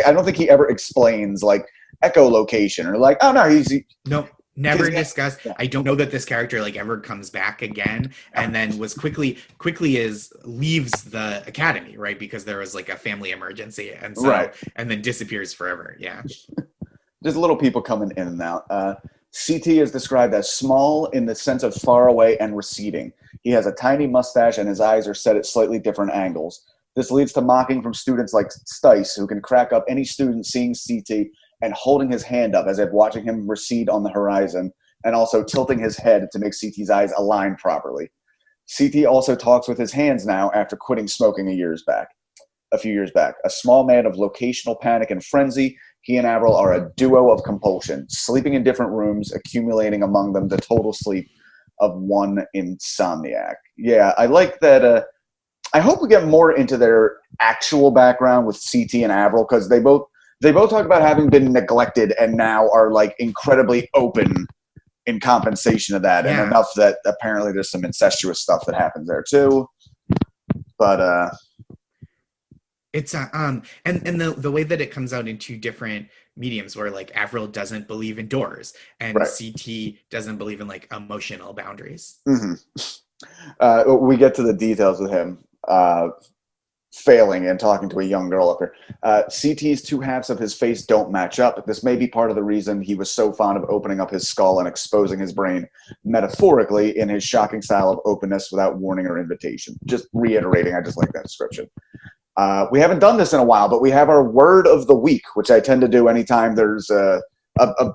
I don't think he ever explains like echolocation or like, oh no, no. Never discussed. Yeah. I don't know that this character like ever comes back again, and then was quickly leaves the academy, right? Because there was like a family emergency, and so and then disappears forever. Yeah, just little people coming in and out. CT is described as small in the sense of far away and receding. He has a tiny mustache, and his eyes are set at slightly different angles. This leads to mocking from students like Stice, who can crack up any student seeing CT and holding his hand up as if watching him recede on the horizon, and also tilting his head to make CT's eyes align properly. CT also talks with his hands now after quitting smoking a few years back. A small man of locational panic and frenzy, he and Avril are a duo of compulsion, sleeping in different rooms, accumulating among them the total sleep of one insomniac. Yeah, I like that. I hope we get more into their actual background with CT and Avril, because they both talk about having been neglected and now are like incredibly open in compensation of that, and enough that apparently there's some incestuous stuff that happens there too. But it's and the way that it comes out in two different mediums, where like Avril doesn't believe in doors and CT doesn't believe in like emotional boundaries. We get to the details with him failing and talking to a young girl up here. CT's two halves of his face don't match up. This may be part of the reason he was so fond of opening up his skull and exposing his brain metaphorically in his shocking style of openness without warning or invitation. Just reiterating, I just like that description. We haven't done this in a while, but we have our word of the week, which I tend to do anytime there's a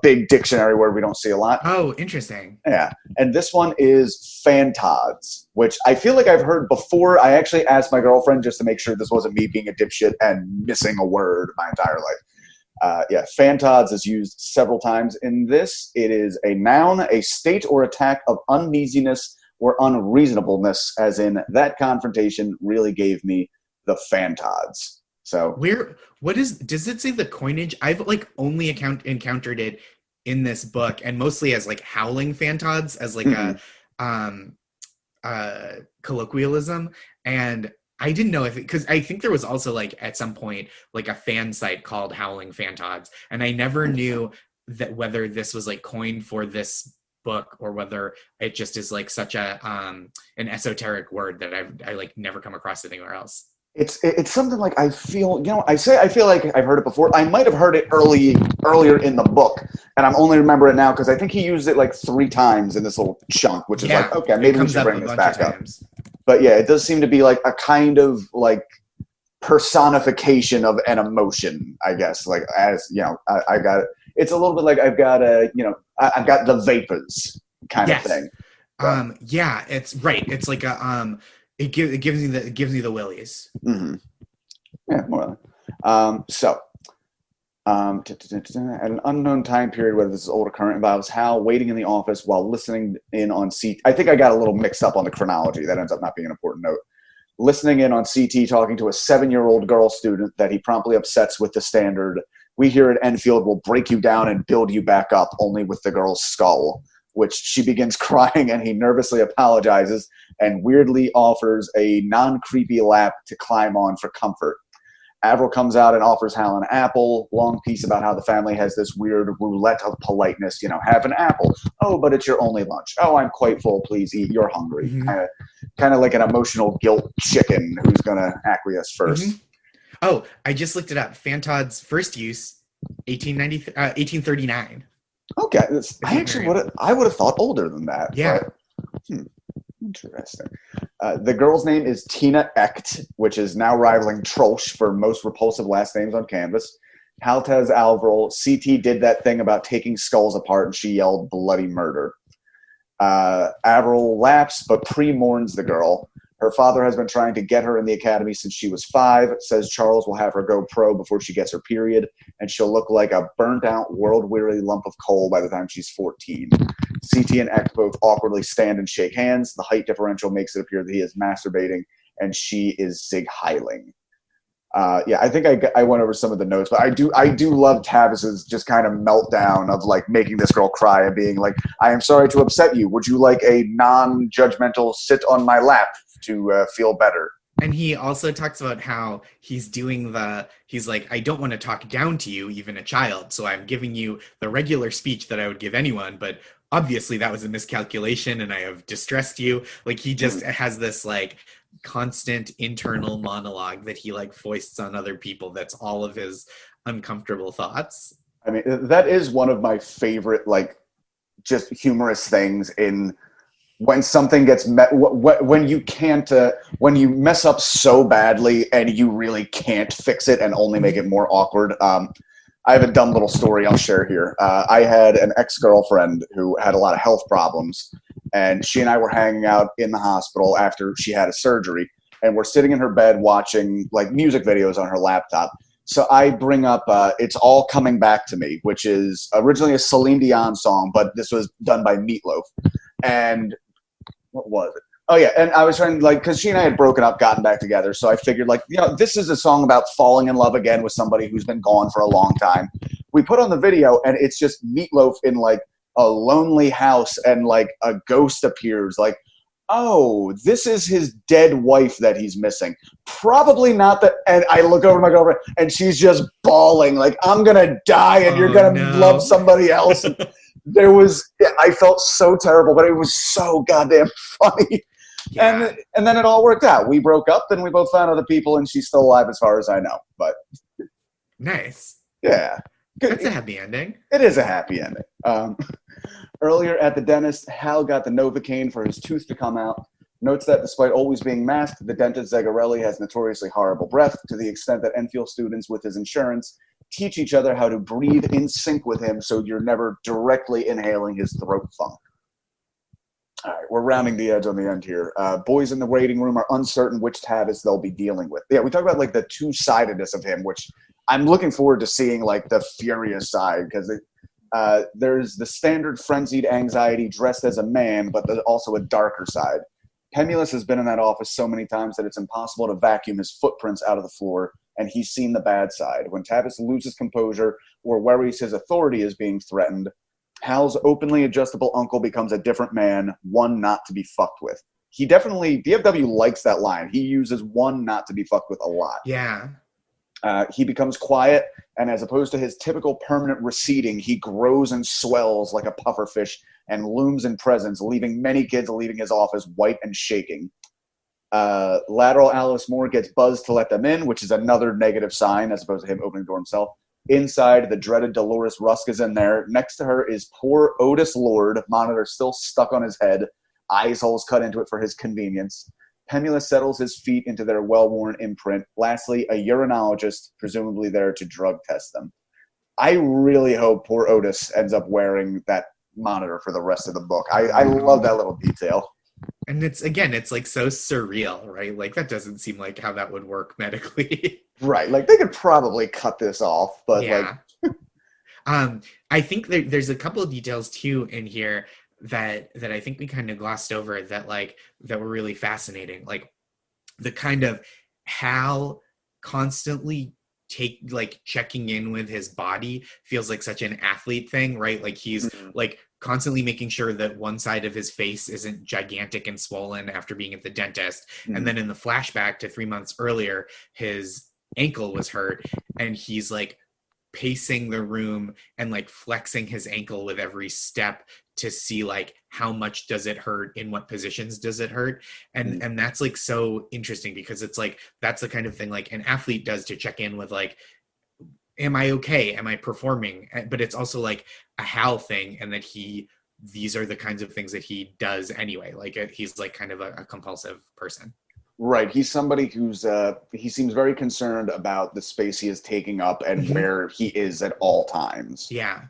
big dictionary word we don't see a lot. Oh, interesting. Yeah. And this one is fantods, which I feel like I've heard before. I actually asked my girlfriend just to make sure this wasn't me being a dipshit and missing a word my entire life. Fantods is used several times in this. It is a noun, a state or attack of uneasiness or unreasonableness, as in that confrontation really gave me the fantods. So does it say the coinage? I've like only encountered it in this book, and mostly as like howling fantods, as like a colloquialism. And I didn't know because I think there was also like at some point like a fan site called Howling Fantods, and I never knew that whether this was like coined for this book or whether it just is like such a an esoteric word that I like never come across it anywhere else. It's something like I feel like I've heard it before. I might have heard it earlier in the book, and I'm only remember it now because I think he used it like 3 times in this little chunk, which is like, okay, maybe we should bring this back up. But yeah, it does seem to be like a kind of like personification of an emotion, I guess. Like, as you know, I got it. It's a little bit like I've got I've got the vapors kind of thing. But, yeah, it's right. It's like a It gives me the willies. Mm-hmm. Yeah, more or less. At an unknown time period, whether this is old or current, involves Hal waiting in the office while listening in on CT. I think I got a little mixed up on the chronology. That ends up not being an important note. Listening in on CT talking to a 7-year-old girl student that he promptly upsets with the standard, we here at Enfield will break you down and build you back up, only with the girl's skull. Which she begins crying, and he nervously apologizes and weirdly offers a non-creepy lap to climb on for comfort. Avril comes out and offers Hal an apple. Long piece about how the family has this weird roulette of politeness. Have an apple. Oh, but it's your only lunch. Oh, I'm quite full. Please eat. You're hungry. Mm-hmm. Kind of like an emotional guilt chicken who's going to acquiesce first. Mm-hmm. Oh, I just looked it up. Fantod's first use, 1839. Okay, I would have thought older than that. Yeah. But, interesting. The girl's name is Tina Echt, which is now rivaling Trolsch for most repulsive last names on Canvas. Hal tells Avril, CT did that thing about taking skulls apart, and she yelled bloody murder. Avril laughs, but pre-mourns the girl. Her father has been trying to get her in the academy since she was 5, says Charles will have her go pro before she gets her period, and she'll look like a burnt-out, world-weary lump of coal by the time she's 14. CT and Echt both awkwardly stand and shake hands. The height differential makes it appear that he is masturbating, and she is Zig Heiling. I think I went over some of the notes, but I do love Tavis's just kind of meltdown of like making this girl cry and being like, I am sorry to upset you. Would you like a non-judgmental sit on my lap to feel better? And he also talks about how he's like, I don't want to talk down to you, even a child. So I'm giving you the regular speech that I would give anyone, but obviously that was a miscalculation and I have distressed you. Like he just has this like constant internal monologue that he like foists on other people. That's all of his uncomfortable thoughts. I mean, that is one of my favorite, like, just humorous things in when something gets when you can't when you mess up so badly and you really can't fix it and only make it more awkward. I have a dumb little story I'll share here. I had an ex-girlfriend who had a lot of health problems, and she and I were hanging out in the hospital after she had a surgery, and we're sitting in her bed watching like music videos on her laptop. So I bring up It's All Coming Back to Me, which is originally a Celine Dion song, but this was done by Meatloaf. And what was it? Oh, yeah. And I was trying to, like, because she and I had broken up, gotten back together. So I figured, like, this is a song about falling in love again with somebody who's been gone for a long time. We put on the video, and it's just Meatloaf in, like, a lonely house, and, like, a ghost appears. Like, oh, this is his dead wife that he's missing. Probably not that. And I look over at my girlfriend, and she's just bawling, like, I'm going to die, and you're going to love somebody else. And I felt so terrible, but it was so goddamn funny. Yeah. And then it all worked out. We broke up, and we both found other people, and she's still alive as far as I know. But nice. Yeah. Good. That's a happy ending. It is a happy ending. Earlier at the dentist, Hal got the Novocaine for his tooth to come out. Notes that despite always being masked, the dentist Zagarelli has notoriously horrible breath, to the extent that Enfield students with his insurance teach each other how to breathe in sync with him so you're never directly inhaling his throat funk. All right, we're rounding the edge on the end here. Boys in the waiting room are uncertain which Tavis they'll be dealing with. Yeah, we talk about like the two-sidedness of him, which I'm looking forward to seeing like the furious side, because there's the standard frenzied anxiety dressed as a man, but there's also a darker side. Pemulus has been in that office so many times that it's impossible to vacuum his footprints out of the floor, and he's seen the bad side. When Tavis loses composure or worries his authority is being threatened, Hal's openly adjustable uncle becomes a different man, one not to be fucked with. He definitely, DFW likes that line. He uses one not to be fucked with a lot. Yeah. He becomes quiet, and as opposed to his typical permanent receding, he grows and swells like a pufferfish and looms in presence, leaving many kids leaving his office white and shaking. Lateral Alice Moore gets buzzed to let them in, which is another negative sign as opposed to him opening the door himself. Inside, the dreaded Dolores Rusk is in there. Next to her is poor Otis Lord, monitor still stuck on his head, eyes holes cut into it for his convenience. Pemulus settles his feet into their well-worn imprint. Lastly, a urinologist, presumably there to drug test them. I really hope poor Otis ends up wearing that monitor for the rest of the book. I love that little detail. And it's like so surreal, right? Like that doesn't seem like how that would work medically. Right. Like they could probably cut this off, but yeah. I think there's a couple of details too in here that I think we kind of glossed over that were really fascinating. Like the kind of Hal constantly checking in with his body feels like such an athlete thing, right? Like he's like constantly making sure that one side of his face isn't gigantic and swollen after being at the dentist. And then in the flashback to 3 months earlier, his ankle was hurt, and he's like pacing the room and like flexing his ankle with every step to see like how much does it hurt, in what positions does it hurt. And that's like so interesting, because it's like that's the kind of thing like an athlete does to check in with like, am I okay, am I performing? But it's also like a Hal thing, and that these are the kinds of things that he does anyway. Like he's like kind of a compulsive person. Right. He's somebody who's he seems very concerned about the space he is taking up and where he is at all times. Yeah.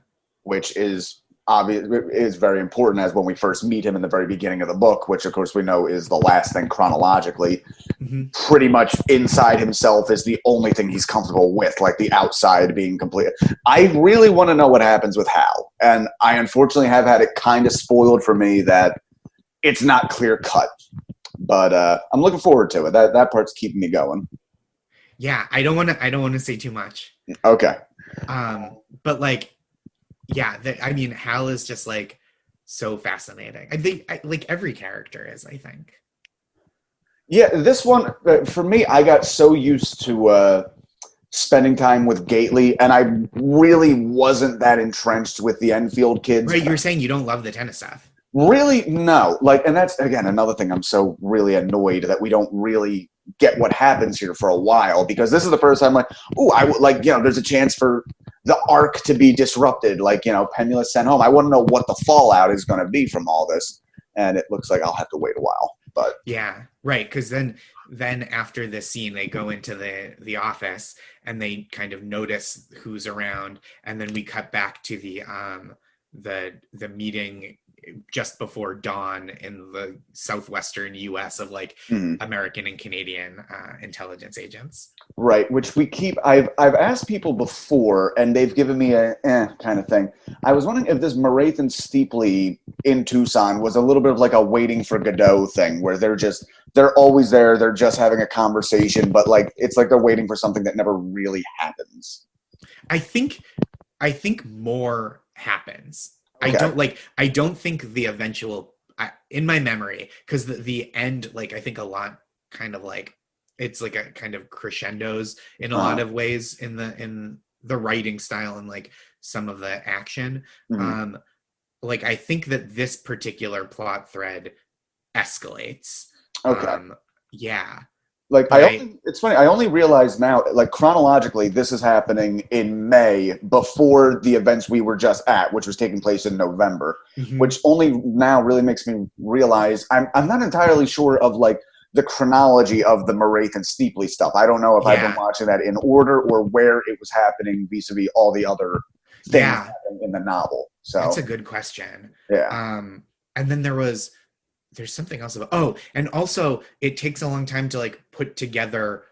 Which is obvious, is very important, as when we first meet him in the very beginning of the book, which of course we know is the last thing chronologically. Pretty much inside himself is the only thing he's comfortable with, like the outside being complete. I really want to know what happens with Hal, and I unfortunately have had it kind of spoiled for me that it's not clear cut. But I'm looking forward to it. That part's keeping me going. Yeah, I don't want to say too much. Okay. But like, yeah, I mean, Hal is just like so fascinating. I think like every character is, I think. Yeah, this one for me, I got so used to spending time with Gately, and I really wasn't that entrenched with the Enfield kids. Right, you were saying you don't love the tennis stuff. Really, no. Like, and that's again another thing. I'm so really annoyed that we don't really get what happens here for a while, because this is the first time, like, oh, I would like, there's a chance for the arc to be disrupted. Like, Penniless sent home. I want to know what the fallout is going to be from all this, and it looks like I'll have to wait a while. But yeah, right, because then after this scene, they go into the office and they kind of notice who's around, and then we cut back to the meeting just before dawn in the southwestern US of like American and Canadian intelligence agents. Right, which I've asked people before, and they've given me a kind of thing. I was wondering if this Moraith and Steepley in Tucson was a little bit of like a Waiting for Godot thing, where they're always there, they're just having a conversation, but like it's like they're waiting for something that never really happens. I think more happens. Okay. I don't think the eventual, in my memory, because the end, like I think a lot kind of like it's like a kind of crescendos in a lot of ways in the writing style and like some of the action. Like I think that this particular plot thread escalates. Okay. Yeah. Like it's funny. I only realize now, like chronologically, this is happening in May before the events we were just at, which was taking place in November. Which only now really makes me realize I'm not entirely sure of like the chronology of the Moraith and Steepley stuff. I don't know if I've been watching that in order or where it was happening vis-a-vis all the other things happening in the novel. So that's a good question. Yeah. And then there's something else and also it takes a long time to like put together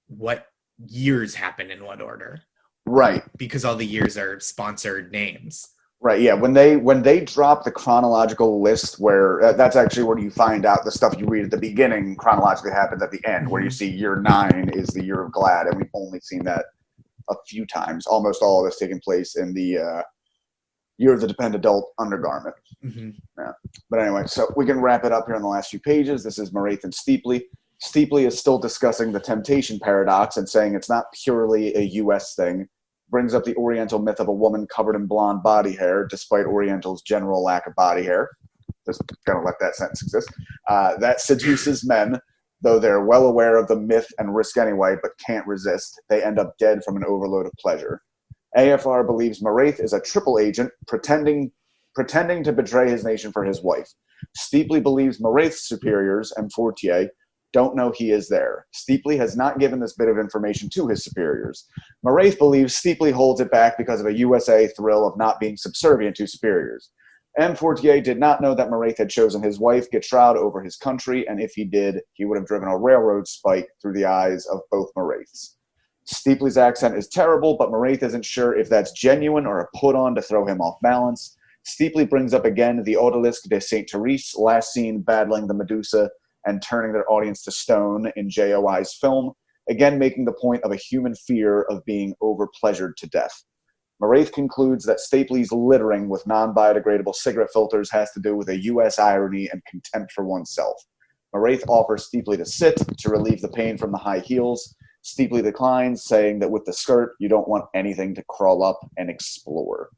what years happen in what order. Right. Because all the years are sponsored names. Right, yeah. When they drop the chronological list, where that's actually where you find out the stuff you read at the beginning chronologically happens at the end, where you see year 9 is the year of Glad, and we've only seen that a few times. Almost all of this taking place in the Year of the Dependent Adult Undergarment. Yeah. But anyway, so we can wrap it up here in the last few pages. This is Moraith and Steepley. Steepley is still discussing the temptation paradox and saying it's not purely a U.S. thing. Brings up the Oriental myth of a woman covered in blonde body hair, despite Oriental's general lack of body hair. Just gonna let that sentence exist. That seduces men, though they're well aware of the myth and risk anyway, but can't resist. They end up dead from an overload of pleasure. AFR believes Moraith is a triple agent, pretending to betray his nation for his wife. Steepley believes Moraith's superiors, M. Fortier, don't know he is there. Steepley has not given this bit of information to his superiors. Moraith believes Steepley holds it back because of a USA thrill of not being subservient to superiors. M. Fortier did not know that Moraith had chosen his wife, Gertrude, over his country, and if he did, he would have driven a railroad spike through the eyes of both Moraiths. Steepley's accent is terrible, but Moraith isn't sure if that's genuine or a put-on to throw him off balance. Steepley brings up again the Odalisque de Saint Therese, last seen battling the Medusa and turning their audience to stone in JOI's film. again making the point of a human fear of being over-pleasured to death. Moraith concludes that Stapley's littering with non-biodegradable cigarette filters has to do with a U.S. irony and contempt for oneself. Moraith offers Stapley to sit to relieve the pain from the high heels. Stapley declines, saying that with the skirt, you don't want anything to crawl up and explore.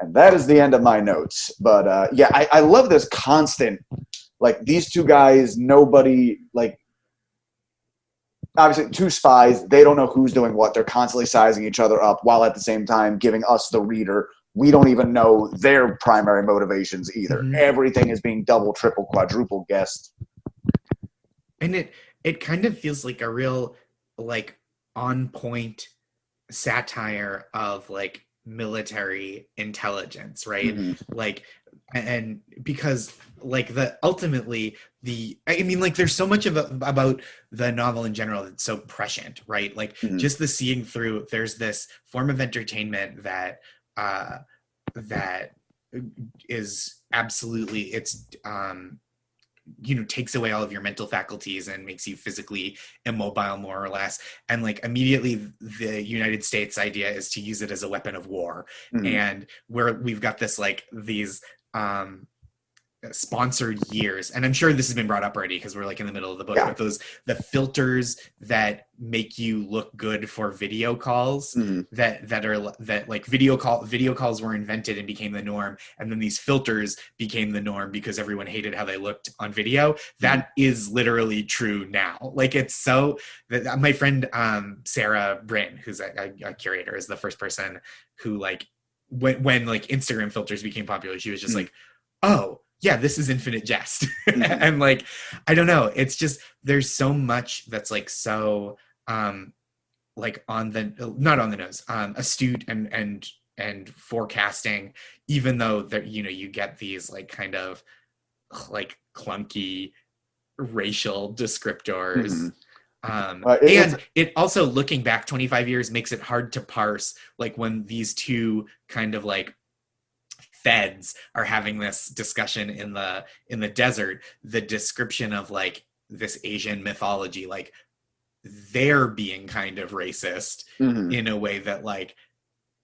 And that is the end of my notes. But I love this constant, like, these two guys, nobody, like, obviously, two spies, they don't know who's doing what. They're constantly sizing each other up while at the same time giving us, the reader, we don't even know their primary motivations either. Mm-hmm. Everything is being double, triple, quadruple guessed. And it kind of feels like a real, like, on-point satire of, like, military intelligence, right? Mm-hmm. Like, and because, like, there's so much about the novel in general that's so prescient, right? Like, mm-hmm. just the seeing through, there's this form of entertainment that is absolutely, it's takes away all of your mental faculties and makes you physically immobile, more or less. And, like, immediately the United States idea is to use it as a weapon of war. Mm-hmm. And we've got this, like, these sponsored years, and I'm sure this has been brought up already because we're, like, in the middle of the book, but the filters that make you look good for video calls, mm-hmm. that video calls were invented and became the norm, and then these filters became the norm because everyone hated how they looked on video. That mm-hmm. is literally true now. Like, it's so that my friend Sarah Bryn, who's a curator, is the first person who, like, when like Instagram filters became popular, she was just mm-hmm. like, oh yeah, this is infinite jest. Mm-hmm. And, like, I don't know, it's just, there's so much that's, like, so like not on the nose, astute and forecasting, even though that, you get these, like, kind of, like, clunky racial descriptors. Mm-hmm. And it also, looking back 25 years, makes it hard to parse, like, when these two kind of, like, feds are having this discussion in the desert, the description of, like, this Asian mythology, like, they're being kind of racist mm-hmm. in a way that, like,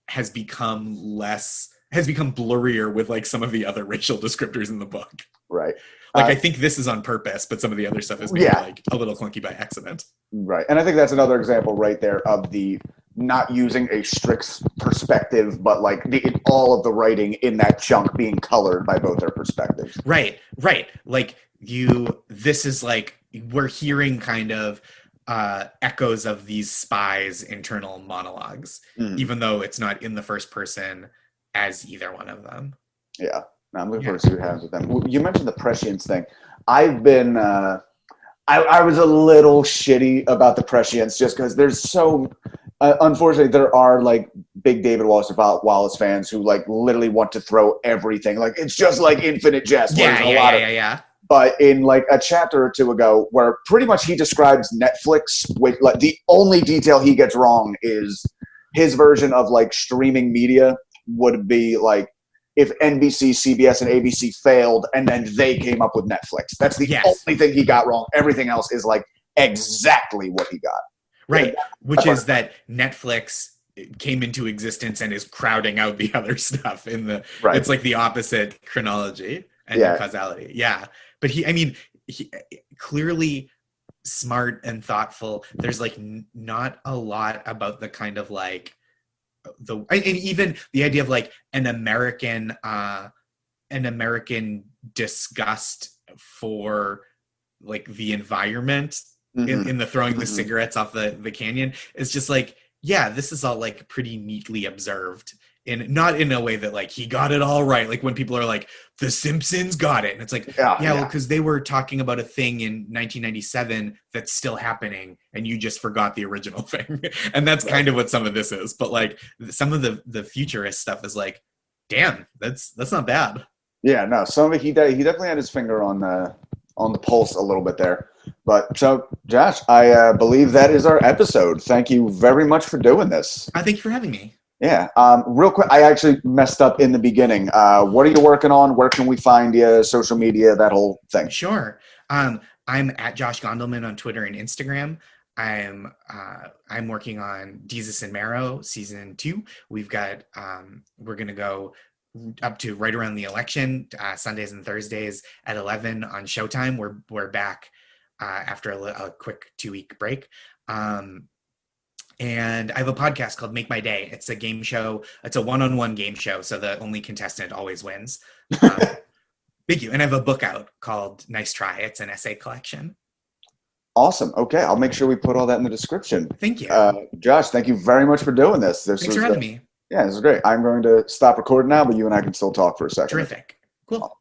has become blurrier with, like, some of the other racial descriptors in the book. Right. Like, I think this is on purpose, but some of the other stuff is maybe, like, a little clunky by accident. Right. And I think that's another example right there of the not using a strict perspective, but, like, all of the writing in that chunk being colored by both their perspectives. Right. Like, this is, like, we're hearing kind of echoes of these spies' internal monologues, even though it's not in the first person as either one of them. Yeah. No, I'm looking forward to see what happens with them. You mentioned the prescience thing. I've been... I was a little shitty about the prescience just because there's so... unfortunately, there are, like, big David Wallace fans who, like, literally want to throw everything. Like, it's just like infinite jest. Yeah. But in, like, a chapter or two ago, where pretty much he describes Netflix, with, like, the only detail he gets wrong is his version of, like, streaming media would be, like, if NBC, CBS, and ABC failed, and then they came up with Netflix. That's the only thing he got wrong. Everything else is, like, exactly what he got. Right, which is that Netflix came into existence and is crowding out the other stuff in the. Right. It's like the opposite chronology and causality. Yeah, but he clearly smart and thoughtful. There's, like, not a lot about the kind of, like, and even the idea of, like, an American disgust for, like, the environment. Mm-hmm. In the throwing the cigarettes off the canyon, it's just like, yeah, this is all, like, pretty neatly observed, and not in a way that, like, he got it all right. Like, when people are like, The Simpsons got it, and it's like, well, because they were talking about a thing in 1997 that's still happening, and you just forgot the original thing. And that's kind of what some of this is. But, like, some of the futurist stuff is like, damn, that's not bad. Yeah, no, some of it, he definitely had his finger on the pulse a little bit there. But so, Josh, I believe that is our episode. Thank you very much for doing this. Thank you for having me. Yeah. Real quick, I actually messed up in the beginning. What are you working on? Where can we find you? Social media, that whole thing. Sure. I'm at Josh Gondelman on Twitter and Instagram. I'm working on Desus and Mero season 2. We've got we're gonna go up to right around the election, Sundays and Thursdays at 11 on Showtime. We're back after a quick 2-week break. And I have a podcast called Make My Day. It's a game show. It's a one-on-one game show, so the only contestant always wins. Thank you. And I have a book out called Nice Try. It's an essay collection. Awesome. Okay, I'll make sure we put all that in the description. Thank you. Josh, thank you very much for doing this. Thanks for having me. Yeah, this is great. I'm going to stop recording now, but you and I can still talk for a second. Terrific. Cool.